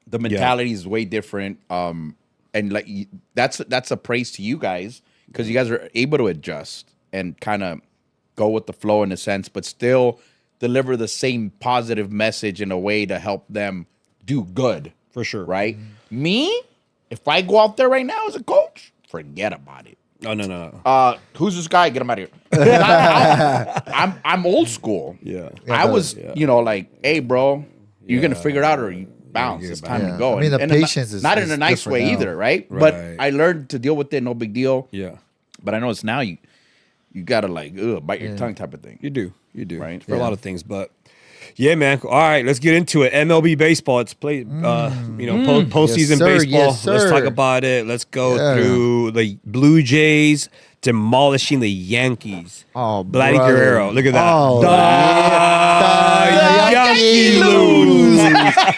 The mentality is way different. And like that's a praise to you guys because you guys are able to adjust and kind of go with the flow in a sense, but still deliver the same positive message in a way to help them do good. For sure. Right? Me, If I go out there right now as a coach, forget about it. Oh no. Who's this guy? Get him out of here. I'm old school. Yeah. I was, Yeah. like, hey, bro, you're gonna figure it out or you bounce. get It's back. time Yeah. to go. I mean, the And patience is- not in is a nice different way now. either, right? Right. But I learned to deal with it. No big deal. Yeah. But I know it's now you gotta like bite your tongue type of thing. You do. Right. For a lot of things, but yeah, man. All right, let's get into it. MLB baseball. It's played. Postseason Yes, sir. baseball. Yes, Let's sir. talk about it. Let's go Yeah. through the Blue Jays demolishing the Yankees. Oh, Vladdy brother. Guerrero. Look at that. Oh, The Yankees lose.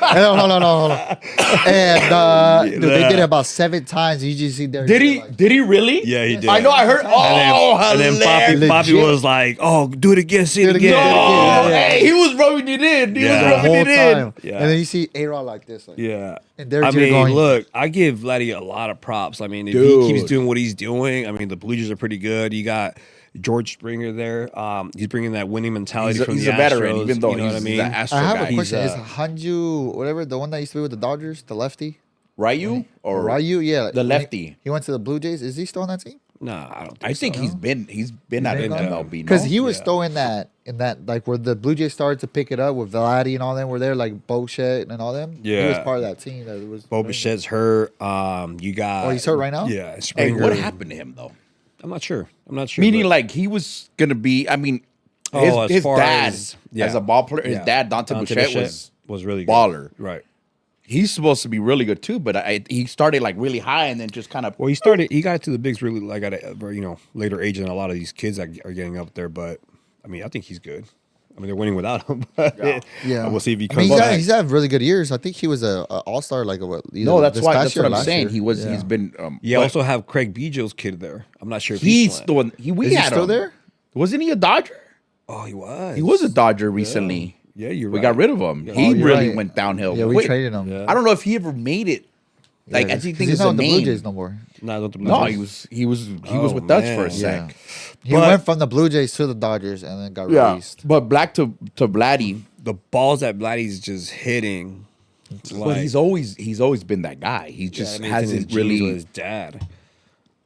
Hold on. And dude, they did it about 7 times. You just see there. Did he really? Yeah, he did. I know. I heard. And then hilarious. Poppy Legit. was like, "Oh, do it again, see it Do it again." again. Oh, Yeah. hey, he was rubbing it in. He Yeah. was the rubbing whole it in. time. Yeah. And then you see A-Rod like this. Like, Yeah. And they're I just mean, going- look, I give Vladdy a lot of props. I mean, if he Dude. keeps doing what he's doing, I mean, the Blue Jays are pretty good. You got George Springer there. He's bringing that winning mentality He's from a the veteran, Astros, even though you know he's what I mean. an Astro I have guy. a question. He's, Is Hanju, whatever, the one that used to be with the Dodgers, the lefty? Ryu or Ryu? Yeah. the lefty. He went to the Blue Jays. Is he still on that team? Nah, I don't think I think so. he's been out of been gone? MLB. Because no? he was Yeah. still in that like where the Blue Jays started to pick it up with Vladdy and all them were there, like Boschet and all them. He was Yeah. part of that team that was. Bo Bichette's hurt. You got. Oh, he's hurt right now? Yeah, Hey, Springer. what happened to him though? I'm not sure. Meaning, but- like he was gonna be. I mean, Oh, as his far dad as- yeah. as a ball player, his Yeah. dad Dante Bichette was really good. baller. Right. He's supposed to be really good too, but he started like really high and then just kind of. Well, he got to the bigs really like at a very, later age than a lot of these kids that are getting up there. But I mean, I think he's good. I mean, they're winning without him. But Yeah, we'll see if he I mean, comes back. he's had really good years. I think he was a all-star like what? No, that's this why. past That's year what or I'm last saying. year? He was. Yeah. He's been. You but also have Craig Biggio's kid there. I'm not sure if he's playing. the one. We Is he had still him. there? Wasn't he a Dodger? Oh, he was. He was a Dodger recently. Yeah, you're We right. got rid of him. Yeah. He Oh, you're really right. went downhill. Yeah, we Wait, traded him. Yeah. I don't know if he ever made it. Like I think he's it's not a on the name. Blue Jays no more. No, not the Blue No, Jays. he was Oh, with us for man. a sec. Yeah, he But- went from the Blue Jays to the Dodgers and then got Yeah, released. but back to Vladdy. The balls that Vladdy's just hitting. But he's always been that guy. He just hasn't really. with his dad.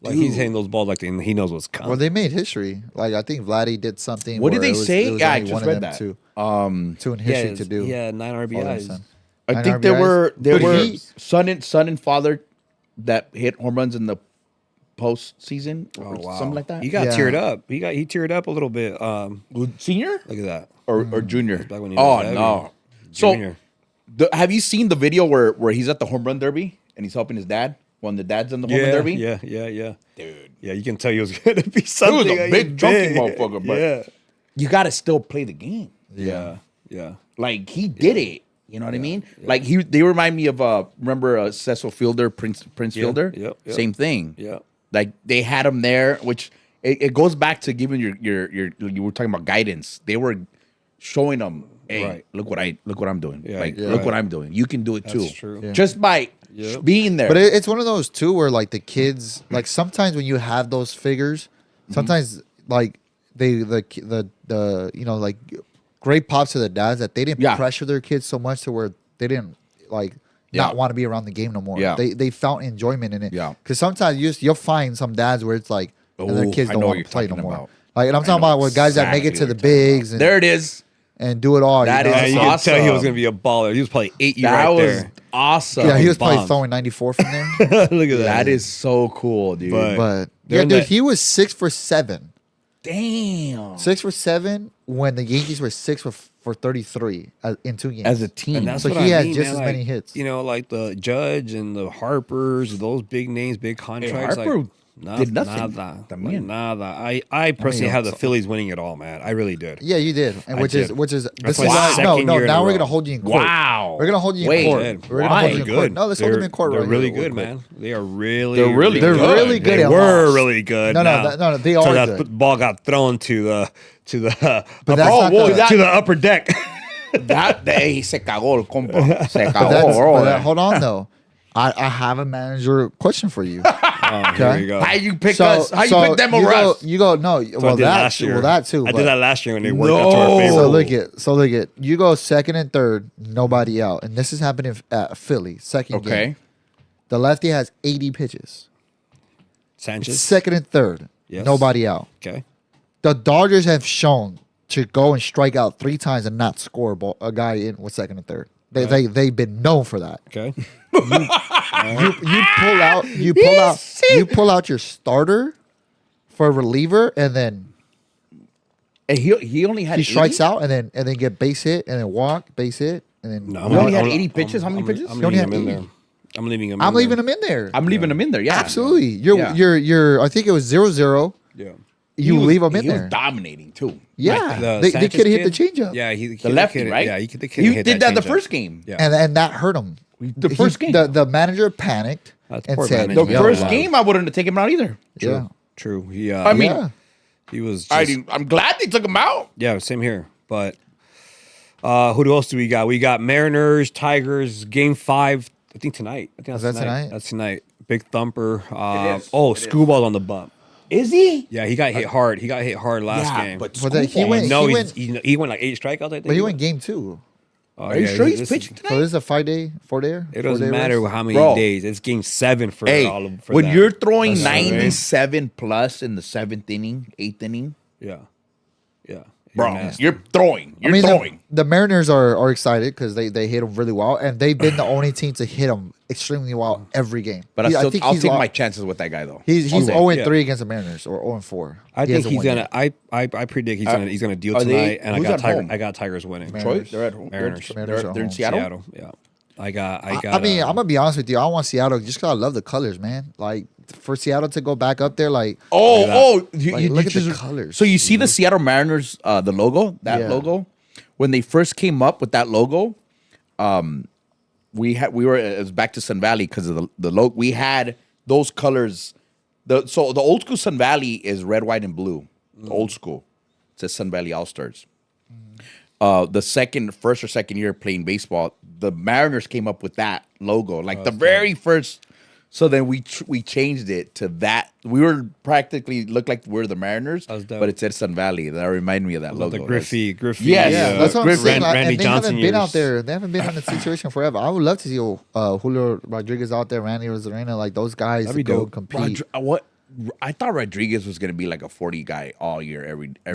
Like he's hitting those balls like he knows what's coming. Well, they made history. Like I think Vladdy did something. What did where they it was- say? it was Yeah, I only just one of read them that. two in history to do. Yeah, 9 all of them, RBIs. son. I 9 think there RBIs. were Dude, son and father that hit home runs in the postseason or something like that. He got Yeah. teared up. He teared up a little bit. Senior Look at that. or junior. back when he Oh was heavy. no! Junior. So have you seen the video where he's at the home run derby and he's helping his dad when the dad's in the home run derby? Yeah. Dude, Yeah, you can tell he was going to be something. a big, chunky motherfucker, but- yeah. you got to still play the game. Yeah. Like he did it. You know what I mean? Like they remind me of remember Cecil Fielder, Prince Fielder. Yep. Same thing. Yeah. Like they had him there, which it goes back to giving your you were talking about guidance. They were showing them, hey, Right. look what I'm doing. Yeah, like yeah. look Right. what I'm doing. You can do it too. That's true. Yeah. Just by Yep. being there. But it's one of those too where like the kids like sometimes when you have those figures, sometimes like the like great pops to the dads that they didn't Yeah. pressure their kids so much to where they didn't like Yeah. not want to be around the game no more. Yeah. They found enjoyment in it. Yeah. Because sometimes you'll find some dads where it's like and their Oh, kids I don't know want what to play you're no talking more. about. Like and I'm I talking know about with guys that make it exactly to the what you're talking bigs and, there it is. and do it all. That you know? is You So- can tell he was awesome. going to be a baller. He was probably 8 years That right was there. awesome. yeah, he was probably bombs. throwing 94 from there. Look at that. That is so cool, dude. But- But They're yeah, in dude, that- he was 6 for 7. damn. 6 for 7 when the Yankees were 6 for 33 in 2 games. As a team. And that's So what he I had mean, just man, as like, many hits. You know, like the Judge and the Harpers, those big names, big contracts. Harper like, did nothing. Nada. También. Like, nada. I personally have the so- Phillies winning it all, man. I really did. Yeah, you did, and I which did. is this is my why, second no. year in a Now we're row. gonna hold you in court. Wow. We're gonna hold you in Wait, court. Good. We're gonna why? hold you in Good. court. No, let's hold them in court. They're right really here, good, real man. quick. They are really, They're really They're good. really good They at were loss. really good. No, now. they So are that good. ball got thrown to the But that's not whoa, the- that- to the upper deck. Hey, se cagó el compa. Se But cagó, that's, bro. but hold on though. I have a manager question for you. Here you go. How you pick us? How you pick them you go, arrest? you go no. So I well did that last year. well that too. I but- did that last year when they worked out to our No. favor. So look at you go second and third, nobody out, and this is happening at Philly second game. Okay. The lefty has 80 pitches. Sanchez. Second and third. Yes. Nobody out. Okay. The Dodgers have shown to go and strike out 3 times and not score a guy in with second and third. They've been known for that. Okay. You pull out your starter for a reliever, and then And he only had he strikes 80? out, and then get base hit, and then walk, base hit, and then No, He only had 80 pitches? How many pitches? I'm He only leaving had him in 80. there. I'm leaving him. I'm leaving him in there. I'm leaving him in there. Yeah, Absolutely. Yeah. You're. I think it was 0-0. Yeah. You leave him in he there. was dominating too. Yeah, The they Sanchez could hit the kid? changeup. Yeah, The lefty, right? Yeah, the kid He hit did that the changeup. first game. Yeah. And that hurt him. The first game. the manager panicked That's and poor said, management. The Yeah. first Yeah. game, I wouldn't have taken him out either. "Yeah, True. I mean, yeah." he was. Just, I'm glad they took him out. yeah, same here. But who else do we got? We got Mariners, Tigers, Game 5. I think tonight. I think that's that tonight? That's tonight. Big thumper. is. Oh, It is. Screwball's on the bump. Is he? Yeah, he got hit hard. He got hit hard last game. but But then he Screwball- went- no, he he went like 8 strikeouts. I think. But he went game 2. Oh, Are you sure he's this pitching is- So tonight? this is a 4-day. It doesn't matter how many Bro. days. It's Game 7 for Hey, all of. For when that. you're throwing That's what I mean. 97 plus in the 7th inning, 8th inning, Yeah, yeah, bro, nasty. you're throwing. You're I mean, throwing. the Mariners are excited because they hit him really well, and they've been the only team to hit him extremely well every game. But I I'll think take he's my chances with that guy though. He's All day. 0-3 against the Mariners, or 0-4. I He think hasn't he's won gonna. yet. I predict he's gonna deal are they- tonight, and who's at home? I got Tigers winning. Detroit? They're at home. Mariners. Mariners They're are in home. Seattle? Yeah, I got. I mean, I'm gonna be honest with you. I want Seattle just because I love the colors, man. Like for Seattle to go back up there, like Oh, look at the colors. So you see the Seattle Mariners, the logo, Yeah. logo. When they first came up with that logo, it was back to Sun Valley because of the logo. We had those colors. So the old school Sun Valley is red, white, and blue. The old school, it says Sun Valley All Stars. The first or second year playing baseball, the Mariners came up with that logo, like the very first. So then we changed it to that. We were practically looked like we're the Mariners, That was dope. but it said Sun Valley. That reminded me of that logo. the Griffey. Yes. yeah, Yeah, that's what I'm Griffin- saying. Like, Randy and they Johnson haven't been years. out there. They haven't been in the situation forever. I would love to see Julio Rodriguez out there, Randy Rosarena, like those guys That'd to be go dope. compete. What I thought Rodriguez was gonna be like a 40 guy all year. Every Yeah.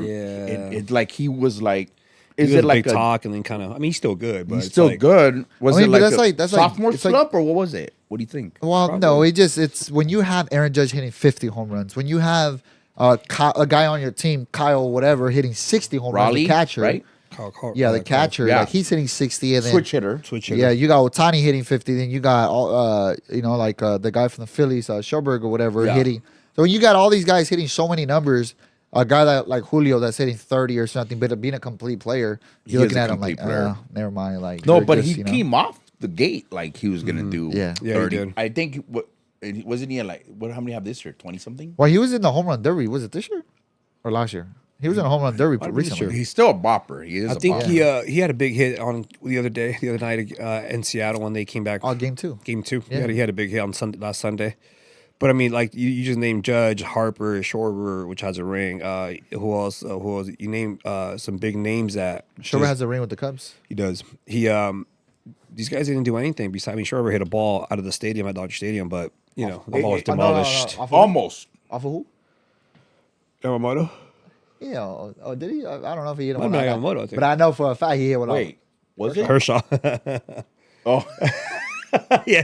It like he was like. He Is was it like big a, talk and then kind of? I mean, he's still good, but he's it's still like, good? Was I mean, it but like that's a like- sophomore it's like- slump or what was it? What do you think? Well, no, it's when you have Aaron Judge hitting 50 home runs, when you have a guy on your team, Kyle, whatever, hitting 60 home runs, Raleigh, the catcher, right? Yeah, the catcher, Yeah. like he's hitting 60, and then Switch hitter. Switch yeah, you got Otani hitting 50, then you got all the guy from the Phillies, Schoberg or whatever, Yeah. hitting. So when you got all these guys hitting so many numbers, a guy that like Julio that's hitting 30 or something, but being a complete player, you're He looking is a at him like, complete player. never mind. Like No, you're but just, he came off the gate like he was gonna do. Yeah. Yeah, he 30. did. I think wasn't he at like what? How many have this year? 20 something. Well, he was in the home run derby. Was it this year or last year? He was in a home run derby Might have been this recently. year. He's still a bopper. He is. I a think bopper. he had a big hit on the other night in Seattle when they came back. Oh, game 2. Game 2. Yeah. He had a big hit on last Sunday. But I mean, like you just named Judge, Harper, Schwarber, which has a ring. Who else? You named some big names that Schwarber has a ring with the Cubs. He does. These guys didn't do anything besides. I mean, Schwarber hit a ball out of the stadium at Dodger Stadium, but the ball was demolished. Off of, almost. off of who? Yamamoto. Yeah. Oh, did he? I don't know if he hit one. Might be Yamamoto, I think. But I know for a fact he hit one. Wait, was it? Kershaw. Oh, yeah.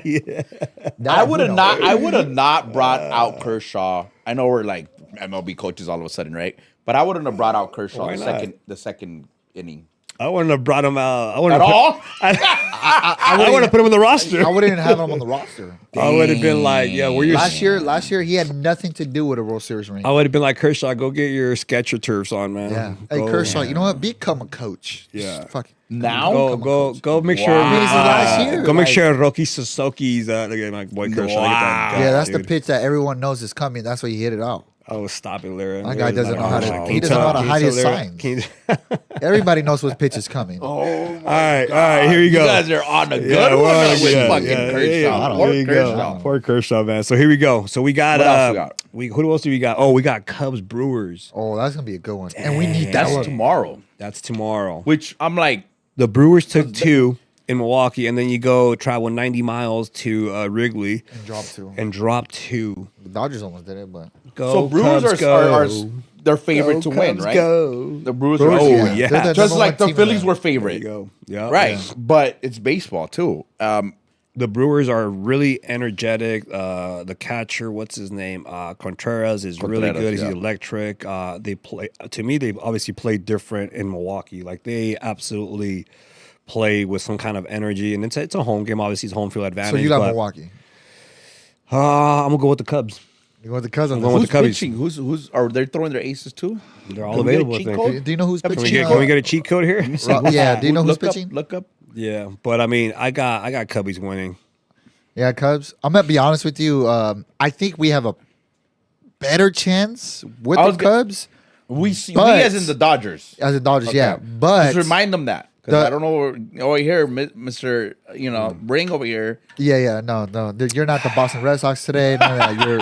I would have not. I would have not brought out Kershaw. I know we're like MLB coaches all of a sudden, right? But I wouldn't have brought out Kershaw Why the not? second inning I wouldn't have brought him out. at all. I would have put him in the roster. I wouldn't even have him on the roster. I would have been like, yeah, where your Last year he had nothing to do with a World Series ring. I would have been like Kershaw, go get your Sketcher turfs on, man. Yeah. Hey, Go, Kershaw, you know what? Become a coach. Yeah. Just fucking Now? Go make sure. Wow. This is last year. Go make Like- sure Rocky Suzuki's look at my boy Kershaw. Look at that guy, Yeah, that's the dude. pitch that everyone knows is coming. That's why you hit it out. Oh, stop it, Lyra. That guy doesn't know how to- Can he you doesn't know tell- how to can you hide tell his Lyra- signs. can you- Everybody knows what pitch is coming. Oh, all right, here you go. you guys are on a good Yeah, one well, with yeah, fucking yeah, Kershaw. yeah, Poor there you Kershaw. go. Poor Kershaw, man. So here we go. So we got What else we got? who else do we got? Oh, we got Cubs Brewers. Oh, that's gonna be a good one. And we need that That's one. tomorrow. That's tomorrow. Which I'm like, The Brewers took 2. in Milwaukee, and then you go travel 90 miles to Wrigley And drop 2. 2. The Dodgers almost did it, but Go So Brewers Cubs, are go. their favorite Go to win, Cubs, right? Go. The Brewers, Brewers, are yeah. yeah. They're the just number like one the team Phillies in were the- There you favorite, go. Yeah. right? Yeah. But it's baseball too. The Brewers are really energetic. The catcher, what's his name? Contreras is really Contreras, good. He's yeah. electric. They play to me. They obviously play different in Milwaukee. Like they absolutely play with some kind of energy, and it's a home game. Obviously, it's home field advantage. So you got but, Milwaukee. I'm gonna go with the Cubs. You go with the Cousins. going with Who's the Cubbies. pitching? Who's are they throwing their aces too? They're all Can we get a available. I cheat think. code? Do you know who's Can we pitching? Can we get a cheat code here? Yeah. Do you know who's look pitching? Up, look up. Yeah, but I mean, I got Cubbies winning. Yeah, Cubs. I'm gonna be honest with you. I think we have a better chance with I the was go- Cubs We see But- we as in the Dodgers. as the Dodgers. Okay. Yeah, but Just remind them that because the- I don't know over here, Mister. Ring over here. yeah, no, you're not the Boston Red Sox today. No,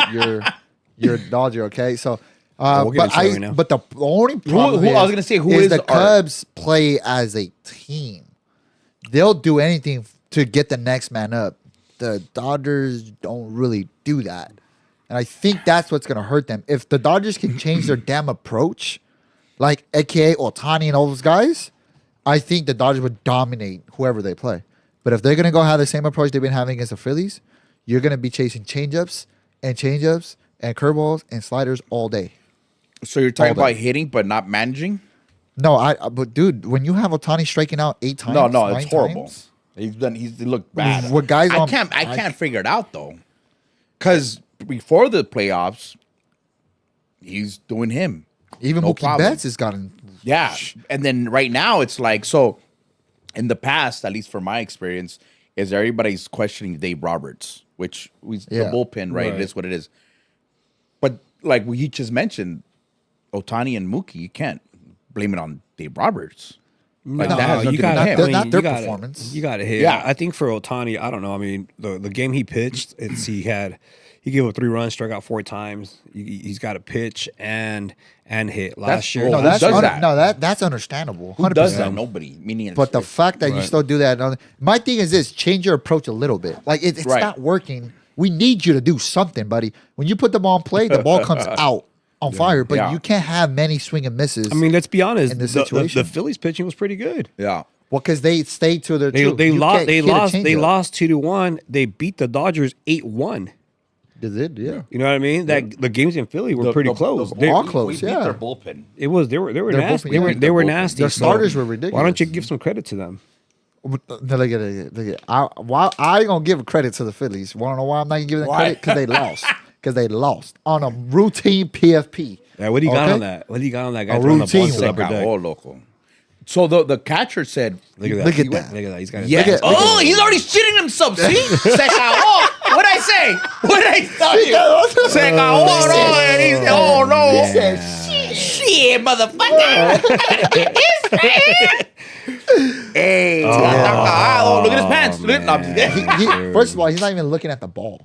you're a Dodger. Okay, so. we'll get But into it right now. but the only problem I was gonna say, who is the our- Cubs play as a team. They'll do anything to get the next man up. The Dodgers don't really do that. And I think that's what's going to hurt them. If the Dodgers can change their damn approach, like AKA Ohtani and all those guys, I think the Dodgers would dominate whoever they play. But if they're going to go have the same approach they've been having against the Phillies, you're going to be chasing changeups and curveballs and sliders all day. So you're talking All day. about hitting but not managing? No, but dude, when you have Ohtani striking out 8 times, No, 9 it's horrible. times, He looked bad. What guys I on- can't figure it out though, because before the playoffs, he's doing him. even No Mookie problem. Betts has gotten. Yeah, and then right now it's like so. In the past, at least from my experience, is everybody's questioning Dave Roberts, which was Yeah. the bullpen, right? Right. It is what it is. But like we just mentioned, Ohtani and Mookie, you can't blame it on Dave Roberts. Like No, that has nothing you to do got with Not- him. not their you gotta- performance. You got to hit. Yeah. I think for Ohtani, I don't know. I mean, the game he pitched, he gave up 3 runs, struck out 4 times. He's got to pitch and hit. Last year, Oh, No, who that's does that? that's understandable. Who does 100%. that? Nobody. Meaning, But the fact that you Right. still do that, my thing is this: change your approach a little bit. Like it's Right. not working. We need you to do something, buddy. When you put the ball in play, the ball comes out on fire. But Yeah. you can't have many swing and misses. I mean, let's be honest. In this The situation. Phillies pitching was pretty good. yeah. well, because they stayed to their They truth. they You lost can't they hit a lost they changeup. lost 2-1. They beat the Dodgers 8-1. They did, yeah. You know what I mean? That the games in Philly were pretty close. They- all close, we yeah. beat their bullpen. It was they were They're nasty. both- yeah. They were Their nasty. Their So starters were Why don't ridiculous. you give some credit to them? No, look at it. I ain't gonna give credit to the Phillies. Want to know why I'm not gonna give them Why? credit? Because they lost. Because they lost on a routine PFP. Yeah, what do you got Okay? on that? What do you got on that guy? A throwing the ball routine to the one. upper deck? Oh, loco. So the catcher said, Look at that. Look at He that. went- Look at that. He's got his "Yeah, Look at- oh, he's already shitting himself." See, se cagó. What I say? What I tell you? Se cagó, no. And he said, "Oh no." He said, "Shit, motherfucker." Hey, está cagado. Look at his pants. Look at, no, I'm just kidding. First of all, he's not even looking at the ball.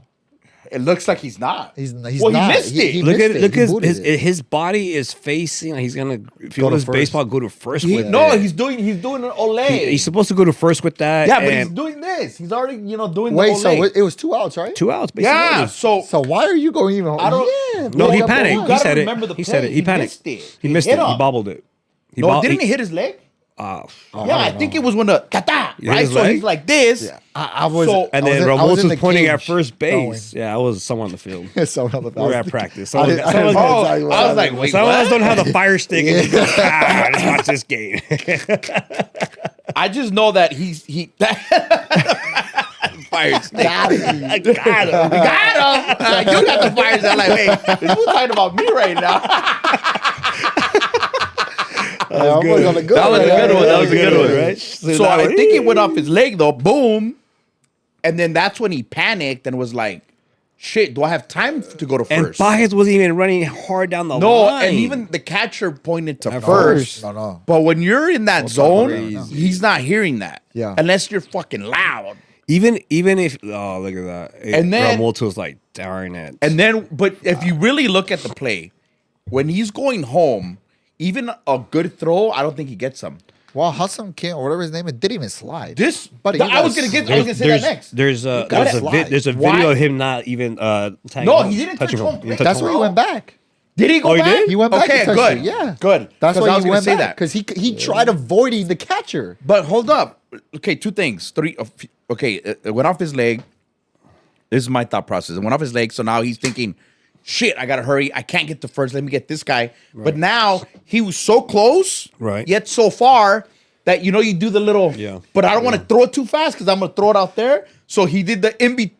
It looks like he's not. He's well, not. he missed it. He Look missed at it. look He his booted his, it. his body is facing. He's gonna if you Go want to his first. baseball, go to first with No, it. he's doing an Olay. He's supposed to go to first with that. Yeah, but he's and doing this. He's already, doing Wait, the so Olay. it was 2 outs, right? 2 outs. Basically. Yeah, so So why are you going even? I don't- Yeah, No, look he up the panicked. line. He gotta said it. remember the He said play. it. He He panicked. missed it. He He missed hit it. He him. bobbled it. He no, bob- didn't he hit his leg? Uh, Yeah, I think it was when the kata, hit right? his So leg? he's like this. Yeah, I was. So- and I then in- I Ramos in was the pointing at cage first throwing. base. Yeah, I was someone on the field. So I was- We were at practice. I didn't- I didn't Some know Oh, exactly what I was like, happened. wait, of us what? don't have the fire stick. And just go, let's watch this game. I just know that he fire stick. Got it. I got him. Got him. You got the fire stick. I'm like, hey, you talking about me right now? That was good. on the good That was a one, good yeah. one. That was a good one, right? So I think it went off his leg though. Boom. And then that's when he panicked and was like, shit, do I have time to go to And first? Baez wasn't even running hard down the No, line. and even the catcher pointed to At first. No. But when you're in that zone, crazy. he's not hearing that. Yeah. Unless you're fucking loud. even if look at that. And then- Ramolto's like, darn it. And then, but if you really look at the play, when he's going home, even a good throw, I don't think he gets some. Well, Hassam Kim or whatever his name is didn't even slide. Buddy, I was gonna say that next. There's a video Why? of him not even tagging No, home, he didn't touch touching home. He didn't touch That's home. why he went back. Did he go Oh, he back? did? He went back. Okay, and touched good. it. Yeah, Good. That's 'Cause why I was he gonna went say back that. because he tried avoiding the catcher. But hold up. Okay, two things. Okay, it went off his leg. This is my thought process. It went off his leg, so now he's thinking, shit, I gotta hurry. I can't get to first. Let me get this guy. Right. But now he was so close, right? Yet so far that you do the little. Yeah. But I don't want to throw it too fast because I'm gonna throw it out there. So he did the in between,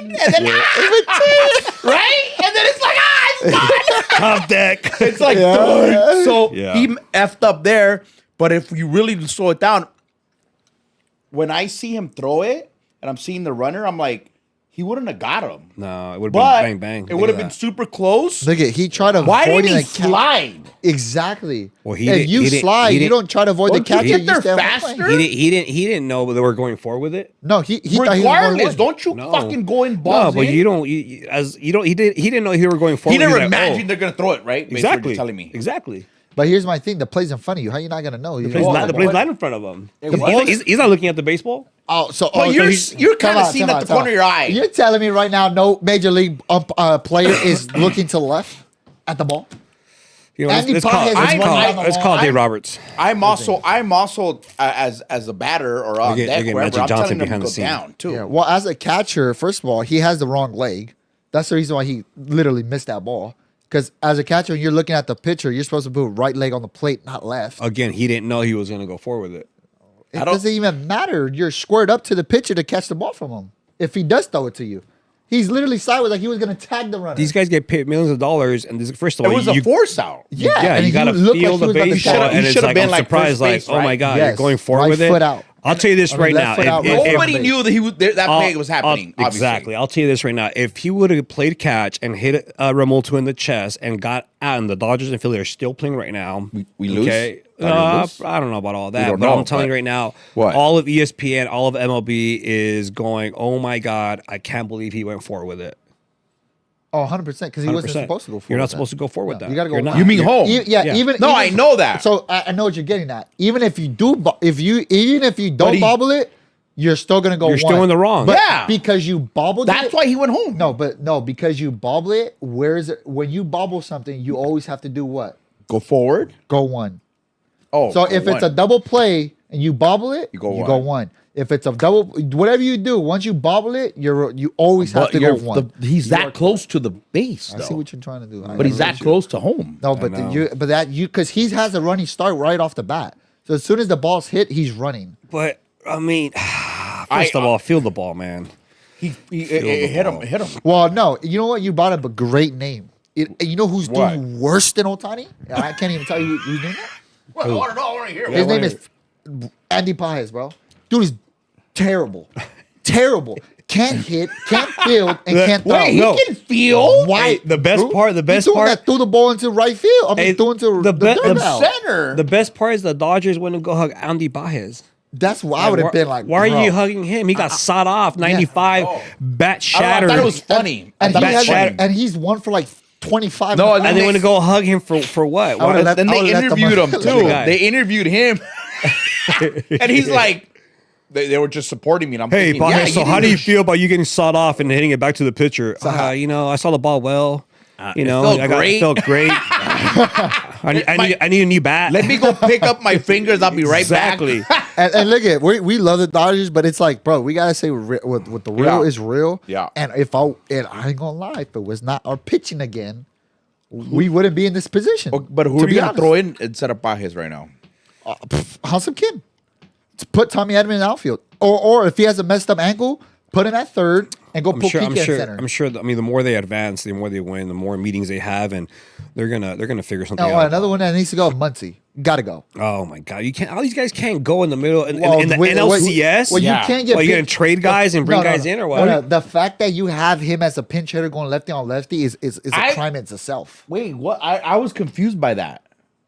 and then in between, right? And then it's like it's done. Top deck. It's like done. So Yeah. he effed up there. But if you really slow it down, when I see him throw it and I'm seeing the runner, I'm like, he wouldn't have got him. No, it would have But been bang bang. it would have been super close. Look at he tried to Why avoid didn't he the slide? Exactly. Well, if you slide, you don't try to avoid the Don't you catcher. get there stand faster? one plane. He didn't know they were going forward with it. No, he thought he was going Regardless, one. don't you No. fucking go in No, balls but in? you don't. He didn't know he were going forward. He never He's like, imagined oh, they're gonna throw it, right? Basically what exactly. you're telling me. Exactly. But here's my thing: the play's in front of you. How you not gonna know? The play's not in front of him. He's not looking at the baseball. Oh, so Well, you're kind of seeing at the corner of your eye. You're telling me right now, no major league player is looking to the left at the ball. You know, Andy it's Pages is called running down the Dave line. Roberts. I'm also as a batter or on Again- deck, again, wherever, Magic I'm Johnson telling him to behind go the scene. down too. Yeah. Well, as a catcher, first of all, he has the wrong leg. That's the reason why he literally missed that ball. Because as a catcher, when you're looking at the pitcher, you're supposed to put right leg on the plate, not left. Again, he didn't know he was going to go forward with it. It doesn't even matter. You're squared up to the pitcher to catch the ball from him. If he does throw it to you, he's literally sideways like he was going to tag the runner. These guys get paid millions of dollars, and this first of It all, was a force out. yeah, yeah, and you he got to looked feel like the he was about to baseball, tag. He and it's should've like been I'm like surprised, first like, base, oh my right? god, Yes, you're going forward right with it. foot out. I'll tell you this I mean, right left now. foot out, right Nobody foot. knew that that play was happening. Obviously. Exactly. I'll tell you this right now. If he would have played catch and hit Remolto in the chest and got out, and the Dodgers and Philly are still playing right now, we lose? Okay, Thought we lose? I don't know about all that, don't but know, I'm telling but- you right now, What? all of ESPN, all of MLB is going, oh my god, I can't believe he went forward with it. Oh, 100%, because he wasn't 100%. supposed to go forward. You're not with supposed that. to go forward with No, that. you gotta go You're not. wide. You mean home? Yeah. Even No, I know that. So I know what you're getting at. Even if you do, even if you don't he- bobble it, you're still gonna go. You're still one. in the wrong. But Yeah. because you bobbled That's it. why he went home. No, because you bobble it. Where is it? When you bobble something, you always have to do what? Go forward. Go one. Oh, So go if it's a one. double play and you bobble it, You go go one. one. If it's a double, whatever you do, once you bobble it, you always have to go one. He's that close to the base, I though. see what you're trying to do. But he's that close to home. No, but know. because he has a running start right off the bat. So as soon as the ball's hit, he's running. But I mean, first of all, feel the ball, man. He the hit him. ball. Hit him. Well, no, you know what? You brought up a great name. You know who's What? doing worse than Otani? I can't even tell you who's doing that. Well, I want to know. I want to hear. His name is Andy Paez, bro. Dude is terrible. Terrible. Can't hit, can't field, and can't throw. Wait, he No. can feel. Why? Hey, the best part He's doing that threw the ball into right field. I mean, Hey, threw into the the be- the dugout. Center. The best part is the Dodgers wouldn't go hug Andy Baez. That's what I would have been like. Why bro. are you hugging him? He got sawed off, 95, Oh. bat I shattered. thought it was funny. I And, thought he it has, was funny. and he's won for like 25. No, and they want to go hug him for what? I would've Why- let- Then I they would've let them interviewed him let too. the guy. They interviewed him, and he's like, they were just supporting me. And I'm Hey, thinking, Baez, yeah, so you how do didn't- you feel about you getting sawed off and hitting it back to the pitcher? I saw the ball well. it felt great. It felt great. I need a new bat. Let me go pick up my fingers. I'll be right exactly. back. And look at we love the Dodgers, but it's like, bro, we gotta say what the real Yeah. is real. Yeah. And I ain't gonna lie, if it was not our pitching again, we wouldn't be in this position. But who to are you be gonna honest. throw in instead of Pajes right now? Hansam Kim. To put Tommy Edman in the outfield, or if he has a messed up ankle, put him at third and go put Kike in center. I'm sure. I mean, the more they advance, the more they win, the more meetings they have, and they're gonna figure something Oh, out. another one that needs to go, Muncie. Gotta go. Oh my god, you can't. All these guys can't go in the middle in the wait, NLCS. Well, Yeah. you can't get. Well, you gonna trade guys and bring guys in or what? No, the fact that you have him as a pinch hitter going lefty on lefty is a crime in itself. Wait, what? I was confused by that.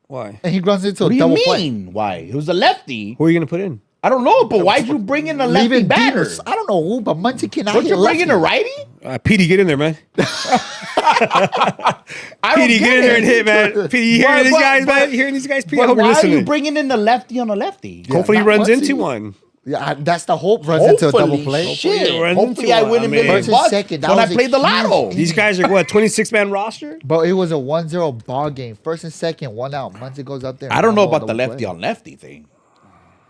Why? And he runs into What a do you double mean? play. Why? It was a lefty. Who are you gonna put in? I don't know, but why'd you bring in a lefty Leaving batter? Dinos. I don't know who, but Muncie cannot Don't hit you bring in a lefty. righty? Petey, get in there, man. I don't Petey, get in there and hit, man. Petey, you hearing these guys, man? You hearing these guys? Petey, I But hope you're why are you listening. bringing in the lefty on a lefty? Hopefully he not runs Muncie. into one. Yeah, that's the hope. Runs into a double play. Shit. Hopefully it runs Hopefully into I one. win I a mean- million First and bucks second, that when I was a play the huge- lotto. These guys are what, 26-man roster? But it was a 1-0 ball game. First and second, 1 out. Muncie goes up there. I don't know and about the double lefty play. on lefty thing.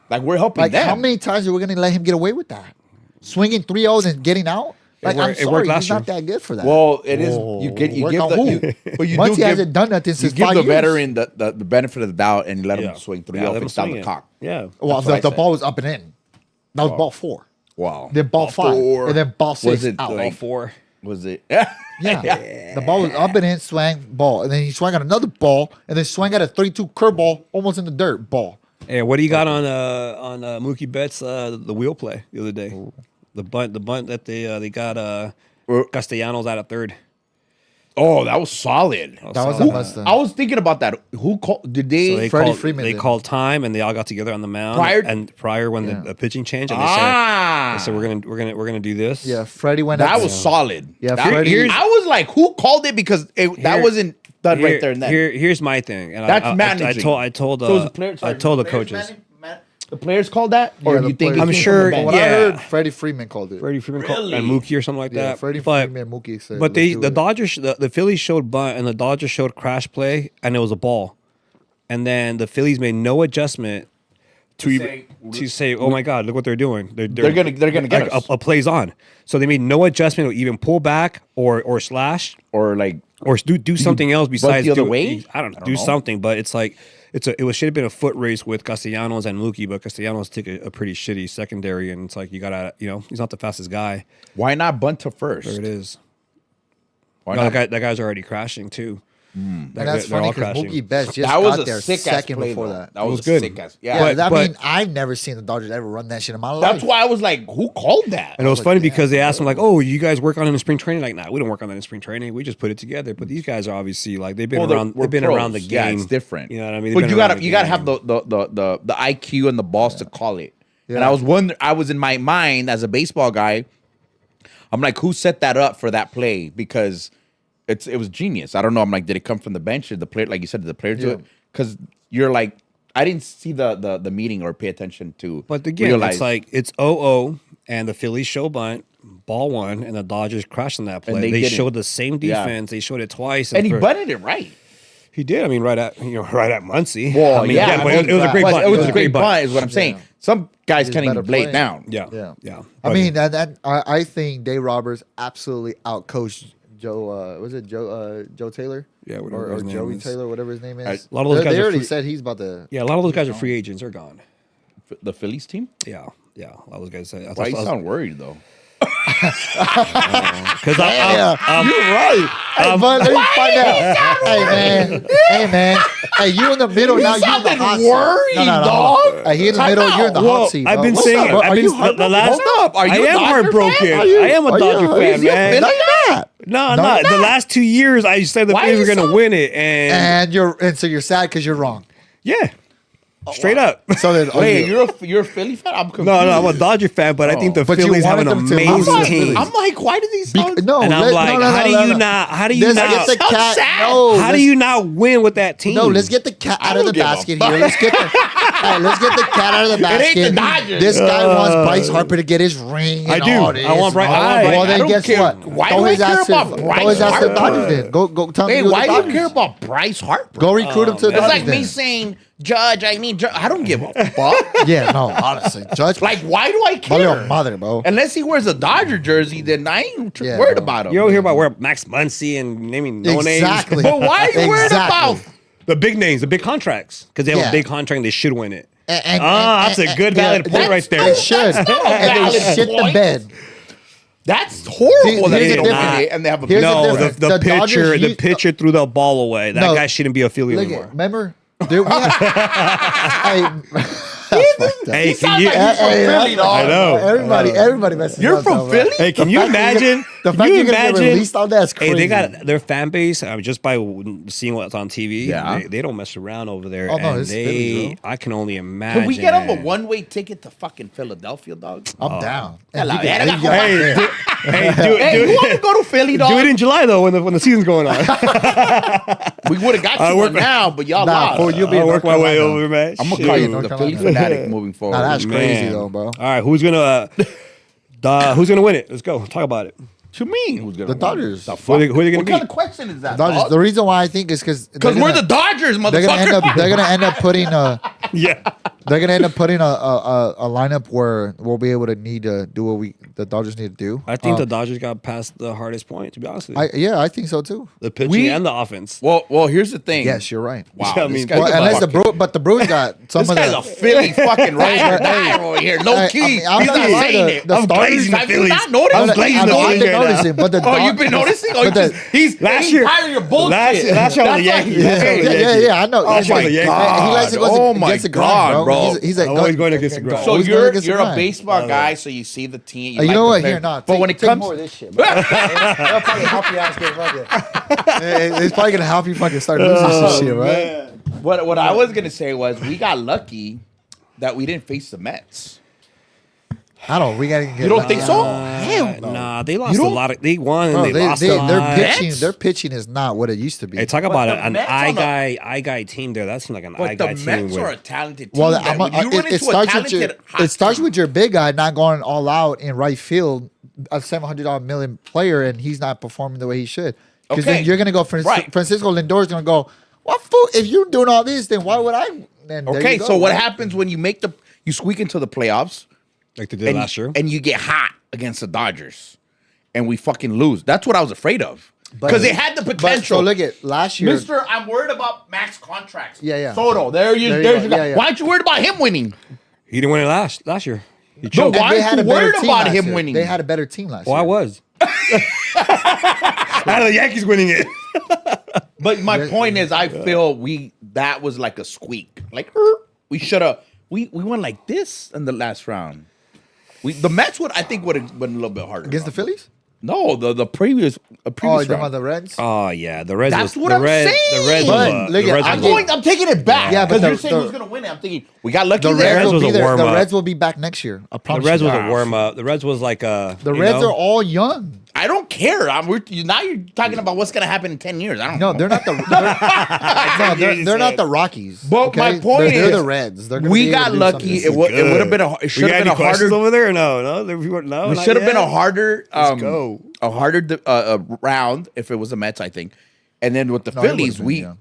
Like we're helping Like, them. how many times are we going to let him get away with that? Swinging 3-0s and getting out? Like, I'm It sorry, worked last he's year. not that good for that. Well, it is. Whoa. You get you Work give on the who? you, but you Muncie do give, hasn't done nothing you since give 5 the years. veteran the benefit of the doubt and you let him swing 3 Yeah, off let him and down swing the it. cock. Yeah. Well, That's what I the said. ball was up and in. That was ball 4. Wow. Then ball 5. four. And then ball 6 it out. like- 4. Was it? Yeah. The ball was up and in, swang, ball. And then he swung at another ball, and then swung at a 3-2 curveball, almost in the dirt, ball. Hey, what do you got on Mookie Betts the wheel play the other day? The bunt that they got Castellanos out of third. Oh, that was solid. That was solid. a must. I was thinking about that. Who called? Did they? So they Freddie called, Freeman They did. called time and they all got together on the mound prior when Yeah. the pitching changed and ah, they said we're gonna do this. Yeah, Freddie went that up. was solid. Yeah, That- Freddie- I was like, who called it? Because that Here- wasn't done right there and then. Here's my thing. And That's I managing. told So is the player- I sorry, told the players coaches. the players called that, or Yeah, you the think? players. I'm it came sure- from the bench? What I Yeah. heard, Freddie Freeman called it. Freddie Freeman Really? and Mookie or something like Yeah, that. Freddie but Freeman and Mookie said. but let's do the it. Dodgers the Phillies showed bunt and the Dodgers showed crash play and it was a ball, and then the Phillies made no adjustment to say, oh my God, look what they're doing. They're gonna get us. a play's on. So they made no adjustment to even pull back or slash or like or do something else besides the other do, way? I don't know, I don't do know. something. But it's like should have been a foot race with Castellanos and Mookie, but Castellanos took a pretty shitty secondary, and it's like you gotta he's not the fastest guy. why not bunt to first? There it is. Why No, not? that guy's already crashing too. And that's funny all because crashing. Mookie Betts just That was got a there sick ass second play. before Though. that. That was good. a sick ass. Yeah, But- I but- mean, I've never seen the Dodgers ever run that shit in my life. That's why I was like, who called that? And it was like, funny damn, because they asked him like, "Oh, you guys work on it in spring training?" Like, nah, we don't work on that in spring training. We just put it together. But these guys are obviously like they've been Well, around. we're They've been pros. around the game. Yeah, it's different. You know what I mean? They've But been you around gotta the you gotta game. have the IQ and the balls to call it. And Yeah. I was wondering, I was in my mind as a baseball guy. I'm like, who set that up for that play? Because it was genius. I don't know. I'm like, did it come from the bench or the player? Like you said, did the player do Yeah. it? Because you're like, I didn't see the meeting or pay attention to. But again, realize, it's like it's 0-0, and the Phillies show bunt, ball one, and the Dodgers crashed on that play. they They didn't. showed the same Yeah. defense. They showed it twice, and he for- bunted it right. He did. I mean, right at Muncie. Well, I mean, yeah, but it was a great but bunt. It was a great bunt, is what I'm Yeah. saying. Some guys He's can't even better lay it playing. down. Yeah, Yeah. yeah. I mean, I think Dave Roberts absolutely outcoached Joe. Was it Joe Taylor? Yeah, whatever or his name Joey is. Taylor, whatever his name is. A lot of those guys they are already free- said he's about to. Yeah, a lot of those guys are free agents. They're gone. The Phillies team? Yeah, yeah. A lot of those guys say. Why you sound worried though? Because Yeah, you're right. Hey, bud, let me find out. Hey man, hey, you in the middle now. You in the sounded hot seat. worried, dog. Hey, he in the Time middle. out. You're in the Well, hot seat. I've bro. been What's saying. up? I've Are been you the heartbroken? last. Hold up. Are I you a am Dodger heartbroken. fan? Are you- I am a are you- Dodger are fan, you man. No, you're not. No, No, no. you're The not. last 2 years, I said the Why Phillies were you going to so- win it, and So you're sad because you're wrong. yeah, straight up. So then, Wait, you're a Philly fan? I'm confused. No, I'm a Dodger fan, but I think the But you Phillies have an wanted them to lose. amazing I'm like- team. I'm like, why do these sound? no. And I'm let- like, no, no, how no, do no, you no. not? How do you Let's not? get the Sounds cat. sad. No, How do let's- you not win with that team? No, let's get the cat out of don't the give a basket fuck. here. Let's get the cat out of the basket. ain't the Dodgers. This guy wants Bryce Harper to get his ring. I And do. all I this want Bryce- and all I- that. Well, I then don't guess care. what? Why Throw do I his care ass to- about throw Bryce his ass to the Harper? Dodgers then. Go tell Hey, me why do you care about Bryce Harper? Go recruit him to the It's Dodgers like me then. saying, Judge, I need Judge. I don't give a fuck. Yeah, no, honestly. Judge, Like, why do I Vale care? madre, bro. Unless he wears a Dodger jersey, then I ain't Yeah, worried bro. about him. You don't hear about where Max Muncy and naming no Exactly. names. But why are you worried Exactly. about? The big names, the big contracts, because they have Yeah. a big contract and they should win it. And- That's a good valid point that's- right there. They should. not a And they valid shit the point. bed. That's horrible that Here's they the don't difference. win it and they have a Here's the No, difference. the The pitcher, Dodgers the used- pitcher threw the ball away. That No. guy shouldn't be affiliated Look anymore. at, remember? Dude, we had, fucked up. Hey, He can sounds you? like he's from Philly, dog. I know. Everybody messes You're up, from though, bro. Philly? Hey, can you imagine? The can fact you you're gonna get imagine? released on that's crazy. Hey, they got their fan base just by seeing what's on TV. Yeah. They don't mess around over there. Oh, no, and it's Phillies, bro. I can only imagine. Can we get him a one-way ticket to fucking Philadelphia, dog? I'm down. Hell, And you yeah, can- I you got can- Hey, Hey, you want to go to Philly, dog? do it in July though when the season's going on. We would have got I you work- one now, but y'all Nah, lost. fool, you'll be I'll in work North my way Carolina. over, man. I'm gonna Shoot. call you North the Philly Carolina. fanatic moving forward. Nah, that's crazy Man. though, bro. All right, who's gonna win it? Let's go. Talk about it. What you mean? Who's gonna The win? Dodgers. The Who fuck? are they gonna What kind beat? of question is that? Dodgers. dog? The reason why I think is because We're the Dodgers, they're gonna end motherfucker. up they're gonna end up putting Yeah. they're gonna end up putting a lineup where we'll be able to need to do what the Dodgers need to do. I think the Dodgers got past the hardest point. To be honest with you, I think so too. the pitching We- and the offense. Well, here's the thing. Yes, you're right. Wow, Yeah, I this mean- guy's Well, a unless fucking- the Bruins got some This of guy's the a Philly fucking ride or Hey, die over here, low hey, key. I'm He's not not lying, saying the- it. the I'm starters- glazing the Have you Phillies. not noticed? I'm glazing I the know I've Phillies been right now. noticing, but the Oh, you've been noticing? Oh, but the- he's Last year- tired of your bullshit. last year was the That's Yankees. why- Last year was the Yankees. I know. Oh That's my what- God. He likes to go Oh my against the grind, God, bro. He's like Always going against the grind. So always going you're against the you're a grind. baseball guy, so you see the team. You know like what? the Here, player. nah. But when it take comes, more of this shit, bro. That'll probably help you ass get fucking. It's probably gonna help you fucking start losing some shit, right? what I was gonna say was we got lucky that we didn't face the Mets. I don't. We gotta get. You don't think so? Hell no. Nah, they lost You a don't- lot. They won. Bro, and they lost a their lot. pitching. Mets? Their pitching is not what it used to be. Hey, talk about the an Mets eye on the- guy team there. That seems like an eye But guy the team. Mets are a With, talented team. Well, man. When you run it into a starts with your talented hot it starts team- with your big guy not going all out in right field, a $700 million player, and he's not performing the way he should. Because Okay. then you're gonna go. Right. Francisco Lindor is gonna go. What fool? If you're doing all this, then why would I? Then there Okay, you go. so what happens when you you squeak into the playoffs like they did last year. and you get hot against the Dodgers and we fucking lose? That's what I was afraid of. But- Because they had the But potential. so look at last year. Mister, I'm worried about max contracts. Yeah. Soto, there's There you your go. guy. Yeah. Why aren't you worried about him winning? He didn't win it last year. He No, choked. why They aren't had you a better worried team about last him year. winning? They had a better team last Well, I year. was. Out of the Yankees winning it. But my point is, I feel that was like a squeak. Like we should have. We went like this in the last round. The Mets would have been a little bit harder Against the Phillies? No, the previous Oh, previous you're round. about the Reds? Oh yeah, the Reds. That's was, what the I'm Reds, saying. The Reds. But Was, look the at- Reds I'm was- I'm taking it back. Yeah, but because you're the- saying the- who's gonna win it. I'm thinking we got lucky The there. Reds will was be a there. The warm-up. Reds will be back next year. I The promise Reds you. was a warm up. The Reds was like a. The you Reds know, are all young. I don't care. Now you're talking about what's gonna happen in 10 years. I don't No, know. they're not the. They're not the Rockies. But my point they're is, the Reds. They're gonna we be able got to do lucky. something. It would have been it We should got have any been a questions harder. over there? No. No. It not should have been yet. a harder go. a harder round if it was the Mets, I think. And then with the No, it Phillies, would've been,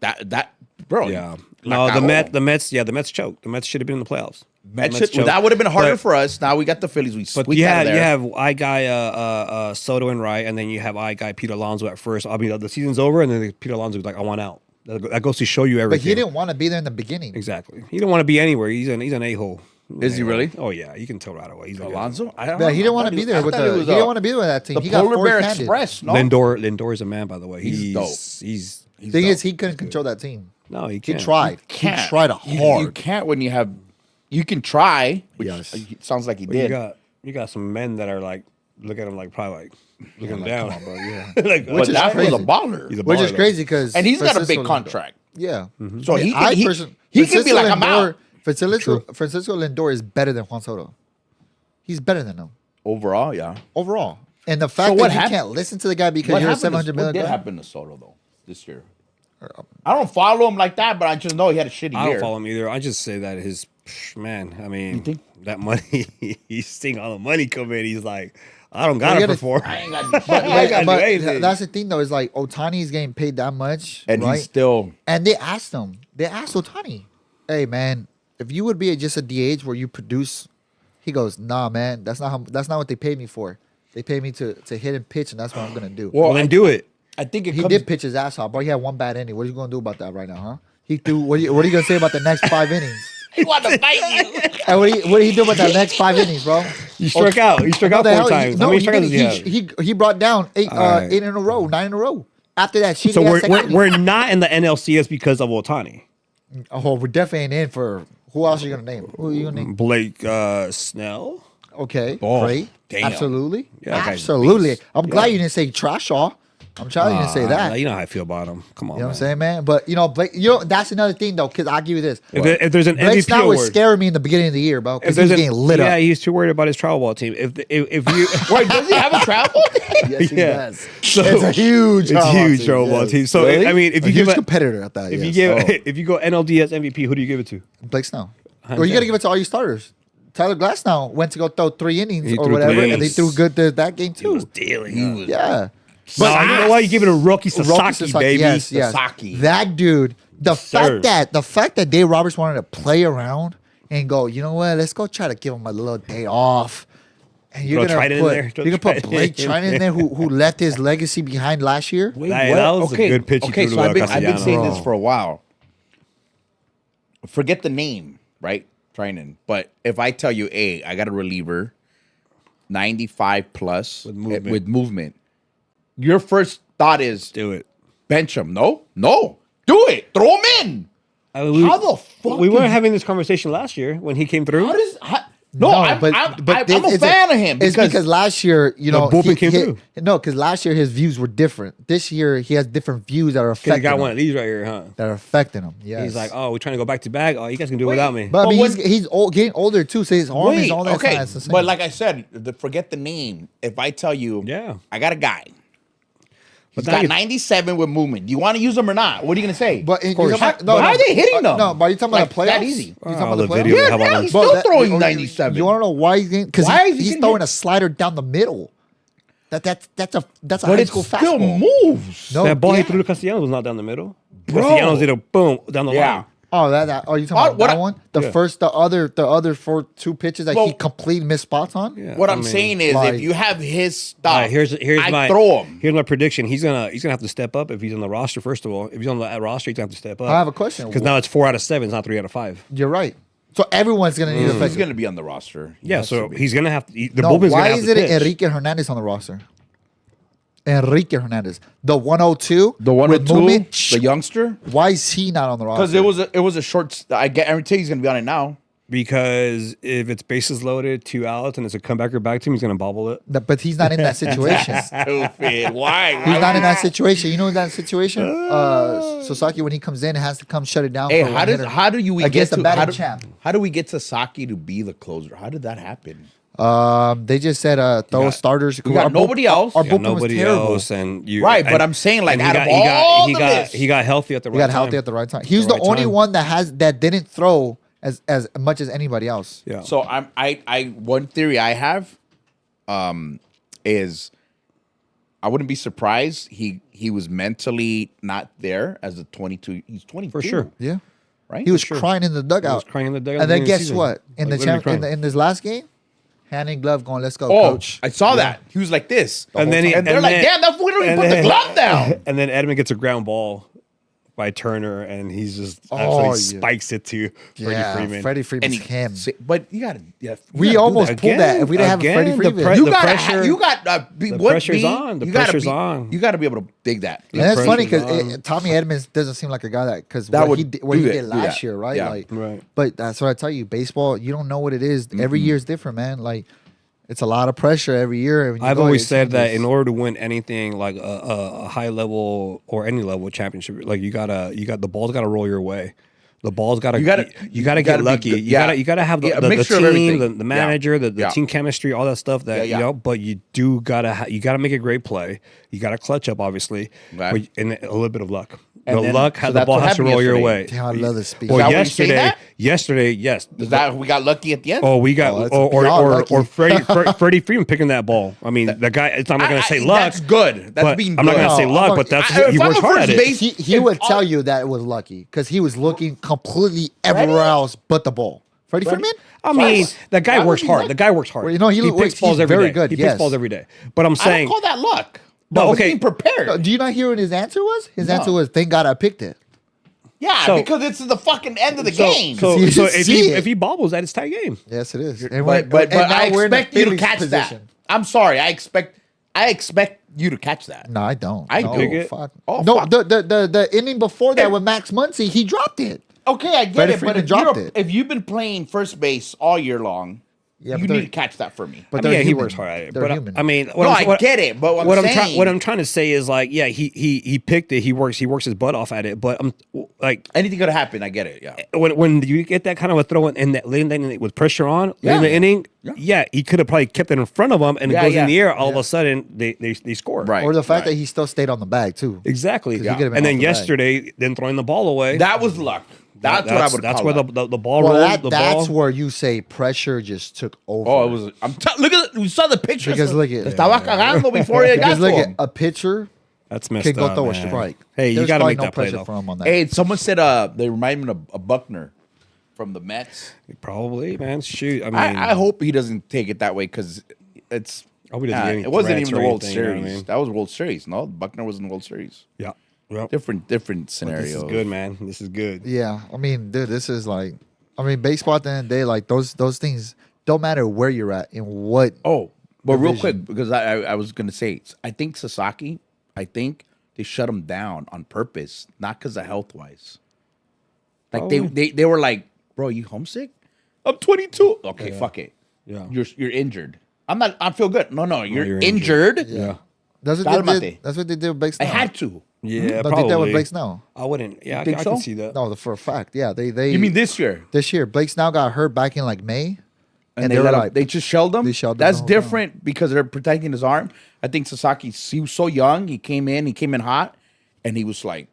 yeah. that bro. Yeah. la No, the cagó. Mets. Yeah, the Mets choked. The Mets should have been in the playoffs. Mets The Mets choked. that would have been harder But- for us. Now we got the Phillies. We But squeaked you out of have there. I guy Soto and right, and then you have I guy Pete Alonso at first. I mean, the season's over, and then Pete Alonso was like, "I want out." That goes to show you But everything. he didn't want to be there in the beginning. exactly. He didn't want to be anywhere. He's an a hole. Is he really? Oh yeah, you can tell right away. He's like Alonso. I don't Yeah, know. he didn't want I to thought be there I with thought the. it He was, didn't want to be there with that team. the He got Polar Bear forced-handed. Express. No, Lindor is a man, by the way. He's dope. He's Thing dope. is, he couldn't control that team. no, he He can't. tried. He Can't. tried You hard. can't when you have. You can try, which Yes. it sounds like he But did. you got some men that are like look at him like probably like looking him like, down. come on, bro, yeah. like, But is that was a crazy. baller. He's a Which is baller, crazy because And he's got a big contract. Yeah. So he I can, he, person- he can be Francisco like, I'm Lindor- out. Francisco Lindor is better than Juan Soto. He's better than him Overall, yeah. overall. And the fact what that you happened- can't listen to the guy because What you're a happened to- 700 what million did guy. happen to Soto, though, this year? I don't follow him like that, but I just know he had a shitty I year. don't follow him either. I just say that his man. I mean, think? that money. He's seeing all the money come in. He's like, I don't gotta You gotta- perform. I ain't got I ain't gotta do But anything. that's the thing, though, is like Otani's getting paid that much, And right? he's still. And they asked him. They asked Otani, "Hey, man, if you would be just a DH where you produce," he goes, "Nah, man, that's not what they paid me for. They paid me to hit and pitch, and that's what I'm gonna do." Well, then do it. I think it he comes. did pitch his ass off, but he had one bad inning. What are you gonna do about that right now, huh? He threw. What are you gonna say about the next 5 innings? He wanted to fight you. And what did he do about that next 5 innings, bro? You struck out. You struck out The 4 hell, times. No, How many he, strikeouts didn't. did you have? He brought down 8 right. 8 in a row, 9 in a row. After that shit, So we're not in the NLCS because of Otani. oh, we're definitely ain't in for Who else are you gonna name? Who are you gonna name? Blake Snell. Okay, Oh, great. damn. Absolutely. Yeah, that guy's Absolutely. beast. I'm glad you didn't say Trashaw. I'm trying you didn't say that. You know how I feel about him. Come on, You know what I'm man. saying, man? But Blake, that's another thing though, because I'll give you this. If there's an Blake MVP Snell was award, scaring me in the beginning of the year, bro, because he was getting lit yeah, up. he's too worried about his travel ball team. If you Wait, does he have a travel? Yes, he yeah. does. So, It's a huge, it's huge team, travel ball yes. team. So Really? I mean, if A you huge give competitor at that. if Yes. you give if you go NLDS MVP, who do you give it to? Blake Snell, or you got to give it to all your starters. Tyler Glasnow went to go throw 3 innings He or threw 3 whatever, and they innings. threw good that game too. Dealing. Yeah. But you know why you give it to Roki Roki Sasaki, baby? Yes, yes. Sasaki. That dude. The Sir. fact that Dave Roberts wanted to play around and go, you know what? Let's go try to give him a little day off. And you're Throw gonna Trinan in put there. Throw you're gonna put Trinan Blake in Trinan in there, who left his legacy behind last year. Wait, That was a good pitch he Okay, threw so to I've been Castellanos. saying this Bro. for a while. Forget the name, right? Trinan. But if I tell you, hey, I got a reliever, 95 plus with movement, your first thought is Do it. bench him. No, do it. Throw him in. I mean, How the fuck? we weren't is- having this conversation last year when he came through. How does? I'm a it's fan of him It's because last year, you know, bullpen came through. No, because last year his views were different. This year he has different views that are He affecting got him. one of these right here, huh? That are affecting him. Yes. He's like, oh, we're trying to go back to back. Oh, you guys can do it without me. but I But mean, when- he's old, getting older too, so his arm is all that. okay, It's the same. but like I said, forget the name. If I tell you, Yeah. I got a guy. He's now got you- 97 with movement. Do you want to use him or not? What are you gonna say? But Of you're course. talking How, about- how are they hitting them? No, but you're talking about the playoffs. That easy. You talking Oh, about the the video playoffs? we have on he's Bro, still throwing 97. You want to know why he's getting? Because Why is he he's getting throwing hit? a slider down the middle. That's a but high it school still fastball. moves. No, That ball he yeah. threw to Castellanos was not down the middle. Bro. Castellanos did a boom down the Yeah. line. Oh, that. Oh, you talking Oh, about what that I- one? The Yeah. first, the other 2 pitches that he Well- completely missed spots on. Yeah, What I I'm mean, saying is, like- if you have his stuff, All right, here's I my throw him. Here's my prediction. He's gonna have to step up if he's on the roster. First of all, if he's on the roster, he's gonna have to step up. I have a question. because now it's 4 out of 7. It's not 3 out of 5. You're right. So everyone's gonna need a He's effective. going to be on the roster. He Yeah, has so to be. he's gonna have to. The No, bullpen's why gonna have is to it pitch. Enrique Hernandez on the roster? Enrique Hernandez, the 102, the one or with two, movement, the youngster, why is he not on the roster? because it was a short. I guarantee he's going to be on it now. Because if it's bases loaded, 2 outs, and it's a comebacker back team, he's gonna bobble it. But he's not in that situation. Stupid. Why? He's not in that situation. You know that situation? Sasaki, when he comes in, has to come shut it down. Hey, for one hitter. how do you against get the to batting champ? how do we get Sasaki to be the closer? How did that happen? They just said throw got- starters. we got Our nobody bull- else. Our We Got bullpen was nobody terrible. else, and you Right, but I'm saying, like, and out of all he the got list. he got healthy at the He right got time. healthy at the right time. He was The the right only time. one that didn't throw as much as anybody else. Yeah. So I one theory I have, is I wouldn't be surprised he was mentally not there as a 22. He's 22 For sure. Yeah, right? he was sure. crying in the dugout. He was crying in the dugout And at the then beginning of the guess season. what? In Like, the literally champ, crying. in this last game, hand in glove, going, "Let's go, Oh, coach." I saw that. He was like this, And then he- and they're and like, then- "Damn, that fool didn't even and put the then- glove down." And then Edmund gets a ground ball by Turner, and he's just Oh, absolutely yeah. spikes it to Freddie Freeman. Freddie Freeman's And him. but you gotta, yeah, We almost pulled that if we didn't have Freddie Freeman. You the gotta, pressure- you got the pressure's on. The you gotta pressure's be, on. You got to be able to dig that. And that's funny pressure's because on. Tommy Edmonds doesn't seem like a guy that because That what would he did, what he do did that, last do that. year, right? Yeah. Like, Right. But that's what I tell you. Baseball, you don't know what it is. Every year is different, man. Like, it's a lot of pressure every year. When you I've go, always it said that changes. in order to win anything like a high level or any level championship, like you got the ball's got to roll your way. The ball's got to You gotta get be lucky. good. You Yeah. got to have the, Yeah, a the mixture of team, everything. the manager, the Yeah. team chemistry, all that stuff. That Yeah. you know, but you do you gotta make a great play. You got to clutch up, obviously, Right. but, and a little bit of luck. And The then- luck, so the that's ball what has to happened roll your yesterday. way. Damn, I love this speech. Is Or that what you say that? yesterday, yes. Is that we got lucky at the end? Oh, we got, Oh, that's or beyond lucky. or Freddie Freeman picking that ball. I mean, the guy. I'm not going to say luck. That's good. That's but being I'm not good. going to say No, luck, I'm but that's I- he if I'm works a hard first at it. base- he would tell you that it was lucky because he was looking completely everywhere else but the ball. Freddie Freeman? I mean, Yes. that guy Why works would he hard. luck? The guy works hard. Well, you know, he picks he's balls every very day. good, He yes. picks balls every day. But I'm I don't saying, call that luck. No, No, okay. being prepared. No, do you not hear what his answer was? His answer was, "Thank God I picked it." Yeah, So- because it's the fucking end of the game. so You if see it. he bobbles that, it's tie game. Yes, it is. And but we're- but, and now I we're in the expect you to Phillies catch position. that. I'm sorry. I expect you to catch that. No, I don't. I no, dig it. Fuck. Oh, no, fuck. the inning before that with Max Muncy, he dropped it. Okay, I get Freddie it, but Freeman dropped it. if you've been playing first base all year long, Yeah, you but need to catch that for me. But I mean, they're he human. works hard at it. They're But human. I mean, No, I get it, but what I'm saying- what I'm trying to say is like, yeah, he picked it. He works his butt off at it. But I'm like, Anything could happen. I get it. Yeah. when you get that kind of a throw in that late inning with pressure on late in Yeah. the inning, Yeah. yeah, he could have probably kept it in front of him, and Yeah, it goes yeah. in the air. All of a sudden, they score. Right. or the fact that he still stayed on the bag too. Exactly. 'Cause he could've been And then off the bag. yesterday, then throwing the ball away. That was luck. That's what I would That's call where that. the ball Well, rolled. that's where you say pressure just took over. Oh, it was. Look at. We saw the picture. Because look at- Estaba cagando before it got because to look him. at a pitcher that's messed can go up, throw a man. strike. Hey, you There's got to probably make no that play pressure though. for him on that. Hey, someone said they remind me of Buckner from the Mets. Probably, man. Shoot, I mean, I hope he doesn't take it that way because it's. I hope he doesn't get any it wasn't threats even or the World anything, you know Series. what I mean? That was World Series. No, Buckner was in the World Series. yeah, well, Different but scenarios. this is good, man. This is good. Yeah, I mean, dude, this is like, I mean, baseball at the end of the day, like those things don't matter where you're at and what. Oh, but real division. quick, because I was gonna say, I think Sasaki, I think they shut him down on purpose, not because of health wise. Like they were like, bro, you homesick? I'm 22. Okay, fuck it. Yeah. You're injured. I feel good. No, you're, you're injured. Yeah. That's what they Cálmate. did. That's what they did with Blake I Snell. had to. Yeah, Don't think probably. that with Blake Snell. I wouldn't. Yeah, think I so? can see that. No, for a fact. Yeah, they. You mean this year? this year? Blake Snell got hurt back in like May, And they they were let him, like, they just shelled him. they shelled him That's the whole time. different because they're protecting his arm. I think Sasaki, he was so young. He came in hot, and he was like,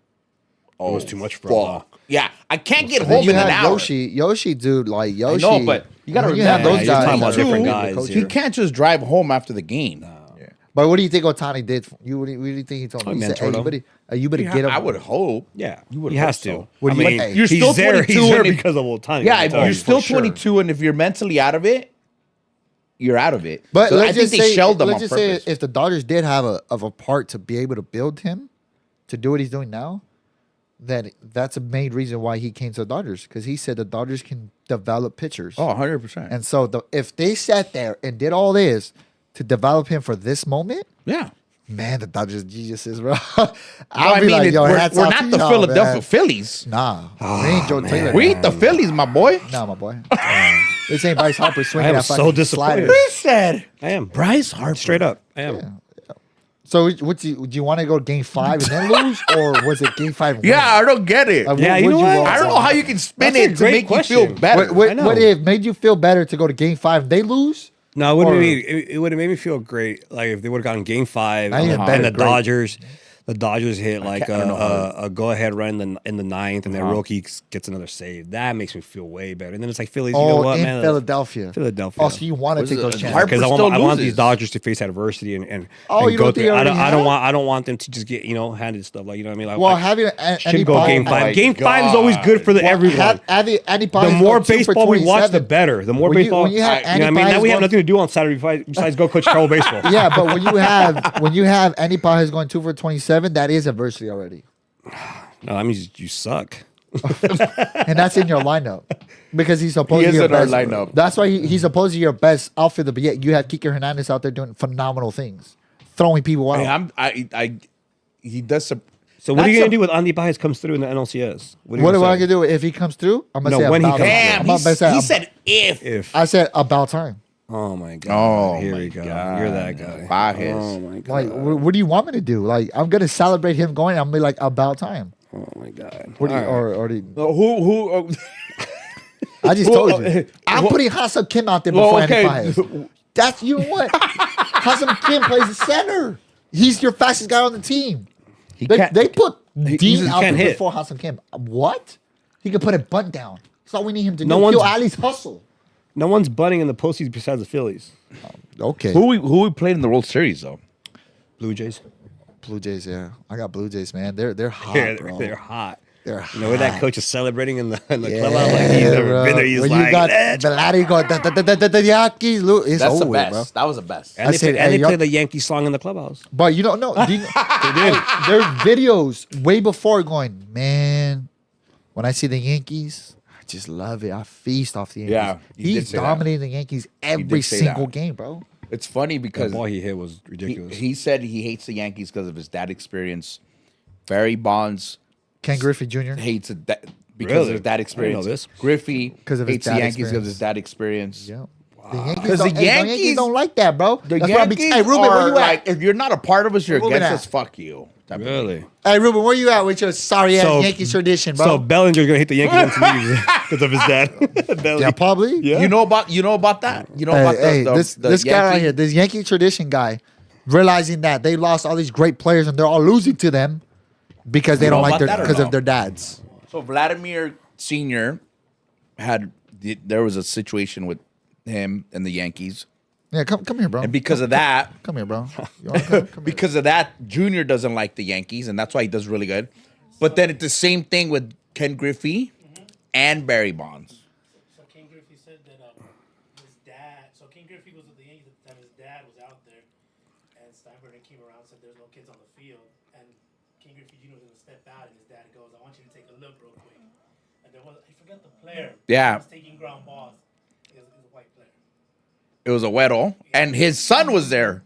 "Oh, It was too much for a while. fuck. Yeah, I can't get And then home you in an have hour. Yoshi, dude, like Yoshi. I know, but you got to when you have remember those you're guys. talking about too, different guys coach- here. He can't just drive home after the game. But what do you think Otani did? What do you think he told Oh, me? He he said, "Hey, mentored you better get him." I would hope. Yeah, You would he hope has to. so. What I do you- mean, hey, you're he's still there. 22 He's there and if- because of Otani. Yeah, I'm if telling you're you. still for sure. 22, and if you're mentally out of it, you're out of it. But So let's I think just they say, shelled him let's on just purpose. say if the Dodgers did have a part to be able to build him to do what he's doing now, then that's a main reason why he came to the Dodgers, because he said the Dodgers can develop pitchers. 100%. And so if they sat there and did all this to develop him for this moment, Yeah. man, the Dodgers geniuses, bro. Well, I'll be like, yo, we're hats we're off not to the y'all, Philadelphia man. Phillies. Nah, we ain't Joe Taylor. We ain't the Phillies, my boy. Nah, my boy. This ain't Bryce Harper I swinging am that so fucking disappointed. slider. He said I am Bryce Harper. straight up. I am. Yeah. So, do you want to go Game 5 and then lose, or was it Game 5? Yeah, I don't get it. Like, Yeah, what- you know what'd what? want? I don't know how you can spin That's a it to great make question. you feel better. What, I know. what if made you feel better to go to Game 5 and they lose? No, it would Or- have made it would have made me feel great. Like if they would have gotten Game 5 Not even and better, the great. Dodgers hit like I don't know a go ahead run in the ninth, and then Uh-huh. Roki gets another save. That makes me feel way better. And then it's like Phillies. You know Oh, what, in man? Philadelphia. Philadelphia. Oh, so you want to Was take it those a chances? Harper Because I still want these loses. Dodgers to face adversity and Oh, and you go don't through. think they I already have? don't want them to just get handed stuff like, you know what I mean. Like, Well, like, having should go Game my 5. Game 5 is always good for everyone. The The more baseball we watch, the better. The more When you- baseball. when you have you know what I mean? Andy Now we have Paz nothing to do on Saturday besides go coach Carroll baseball. Yeah, but when you have Andy Paz going 2 for 27, that is adversity already, No, that means you suck. and that's in your lineup because he's supposed He to be is your in our best. lineup. That's why he's supposed to be your best outfielder. But yet you have Kike Hernandez out there doing phenomenal things, throwing people out. Hey, he does some. So what are you That's gonna a- do with Andy Baez comes through in the NLCS? What What am I say? gonna do if he comes through? I'm gonna No, say when he about comes time. through. Damn, I'm gonna say he said if. If I said about time. oh my god, Oh here my we go. God. You're that guy. Baez. Oh my god. Like, what do you want me to do? Like, I'm gonna celebrate him going. I'm gonna be like about time. Oh my god. What do you, All right. or do you, Who? I just Well, told you. I'm well- putting Hassan Kim out there well, before okay. Andy Paez. That's you know what? Hassan Kim plays the center. He's your fastest guy on the team. can't- They put he Dean just out there can't hit. before Hassan Kim. What? He could put a bunt down. That's all we need him to No do. one's- Kill Ali's hustle. No one's bunting in the postseason besides the Phillies. Okay. who we played in the World Series though? Blue Jays. Blue Jays, yeah. I got Blue Jays, man. They're hot, Yeah, bro. they're hot. They're You know where that hot. coach is celebrating in the Yeah, clubhouse? Like he's never bro. been there. He's When like, you got "Let's the laddie go, the Yankees, it's That's over the with, best. bro. That was the best. And I they, said, play, and hey, they play y'all- the Yankee song in the clubhouse. But you don't know. Do you, there's videos way before going, man, when I see the Yankees, I just love it. I feast off the Yankees. Yeah, you did He's say that. dominating the Yankees every did say single that. game, bro. It's funny The because ball he hit was he, ridiculous. he said he hates the Yankees because of his dad experience. Barry Bonds Ken Griffey Jr. hates it. because Really? of that I experience. didn't know this. Griffey 'Cause of his hates the dad Yankees because of experience. his dad experience. Yeah. Because the The Yankees Yankees don't like that, bro. The That's why I be, Yankees hey, Ruben, are where you like, at? if you're not a part of us, you're Where Ruben against at? us. Fuck you. type of thing. Really? Hey, Ruben, where you at with your sorry ass So- Yankees tradition, bro? So Bellinger's gonna hit the Yankees because of his dad. Belly. yeah, probably. Yeah. You know about that? You know about Hey, this guy right Yankee- here, this Yankee tradition guy, realizing that they lost all these great players and they're all losing to them because they You don't know like about that or because no? of their dads. So Vladimir Senior there was a situation with him and the Yankees, Yeah, come here, bro. and because of that, Come here, bro. You wanna come here. because of that, Junior doesn't like the Yankees, and that's why he does really good. But then it's the same thing with Ken Griffey and Barry Bonds. So King Griffey said that his dad. So King Griffey was with the Yankees at the time. His dad was out there, and Steinbrenner came around and said there's no kids on the field. And King Griffey Jr. was gonna step out, and his dad goes, "I want you to take a look real quick." And there was I forgot the player. Yeah. He was taking ground balls. It was a white player. It was a Weddle, and his son was there.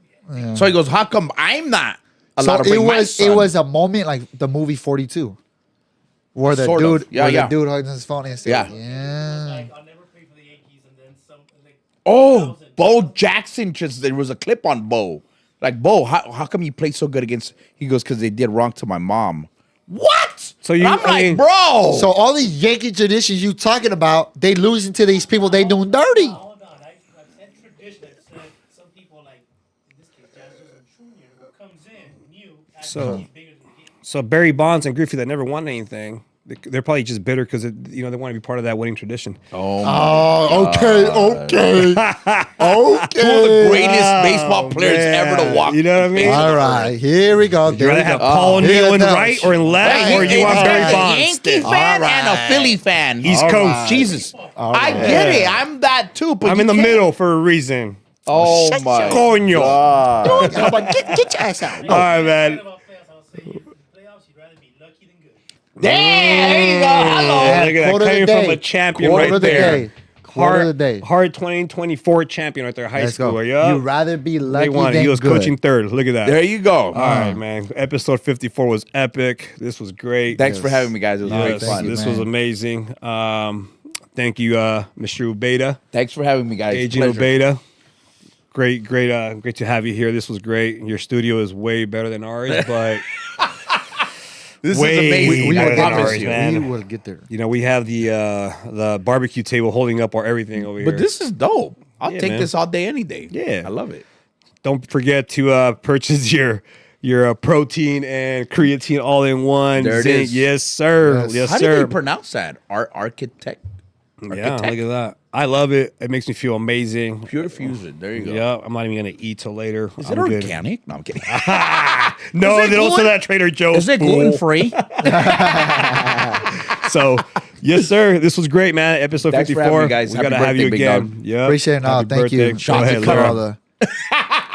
So he goes, "How come I'm not allowed to So bring my it son?" was a moment like the movie 42, where the Sort of. dude, Yeah, where yeah. the dude hugs his phone and says, Yeah. yeah. Like I'll never play for the Yankees, and then some like. Oh, 2000. Bo Jackson there was a clip on Bo. Like, Bo, how come you play so good against? He goes, because they did wrong to my mom. What? So you- And I'm I like, mean- bro. So all these Yankee traditions you talking about, they losing to these people they doing dirty. Hold on, I've said tradition. I've said some people like in this case, Jazz Jr. who comes in new. So- He's bigger than the Yankees. So Barry Bonds and Griffey that never won anything, they're probably just bitter because they want to be part of that winning tradition. Oh, okay. Two of the greatest baseball players ever to walk. You know what I mean? All right, here we go. You There rather we have go. Paul Here O'Neill it in goes. right or in left, Hey, or you hey, want there's Barry a Bonds? Yankee still? fan All and a right. Philly fan. East All Coast. right. Jesus. All I right. get it. I'm that too. But I'm you in the can't- middle for a reason. Oh Shut my Coño. God. How about get your ass out? All right, man. About playoffs, I'll say in the playoffs, you'd rather be lucky than good. Damn, there you go. Hello. Yeah. Look at that. Quote of the Coming day. from a champion Quote right of the there. day. Quote of the day. Hard 2024 champion right there, high Let's go. schooler. Yeah. You rather be lucky They won. than He was good. coaching third. Look at that. There you go. All right, man. Episode 54 was epic. This was great. Thanks for having me, guys. It was Yes, great thank fun. you, this man. was amazing. Thank you, Mr. Ubeda, Thanks for having me, guys. Agent Pleasure. Ubeda. Great to have you here. This was great. Your studio is way better than ours, but This Way is amazing. We better will than get ours, there. man. We will get there. you know we have the barbecue table holding up our everything over here. But this is dope. I'll Yeah, take man. this all day, any day. Yeah. I love it. Don't forget to purchase your protein and creatine all in one. There it zinc. is. Yes, sir. Yes. Yes, How sir. do you pronounce that? Architect. Yeah, look at that. I love it. It makes me feel amazing. Pure fusion. There you go. Yeah, I'm not even gonna eat till later. Is it I'm good. organic? No, I'm kidding. No, Is it they don't sell gluten- that at Trader Joe's. Is it fool. gluten free? So, yes, sir. This was great, man. Episode Thanks for 54. having me, guys. We Happy gotta have you birthday, big again. dog. Yeah. Appreciate it. No, Happy thank you. birthday. Go ahead, for Lira. all the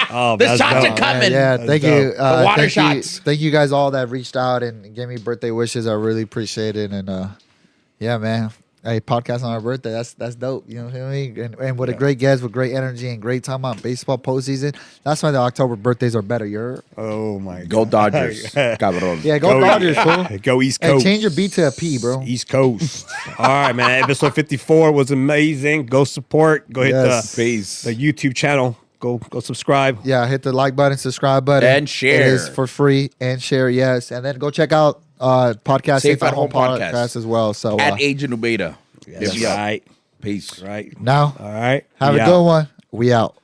Oh, The that's shots dope. are coming. yeah, That's thank dope. you. The water thank shots. You, thank you guys all that reached out and gave me birthday wishes. I really appreciate it. And yeah, man. Hey, podcast on our birthday. That's dope. You know what I mean? And with a great guest, with great energy and great time on baseball postseason. That's why the October birthdays are better. You're Oh my Go God. Dodgers. Cabron. yeah, go Dodgers, fool. Go East Hey, Coast. change your beat to a P, bro. East Coast. All right, man. Episode 54 was amazing. Go support. Go hit Yes. Peace. the YouTube channel. Go subscribe. Yeah, hit the like button, subscribe button, And share. It is for free and share. Yes, and then go check out podcast Safe at Home Podcast. as well. So At Agent Ubeda. That's Hit me up. right. Peace. Right. now, All right. have We a out. good one. We out.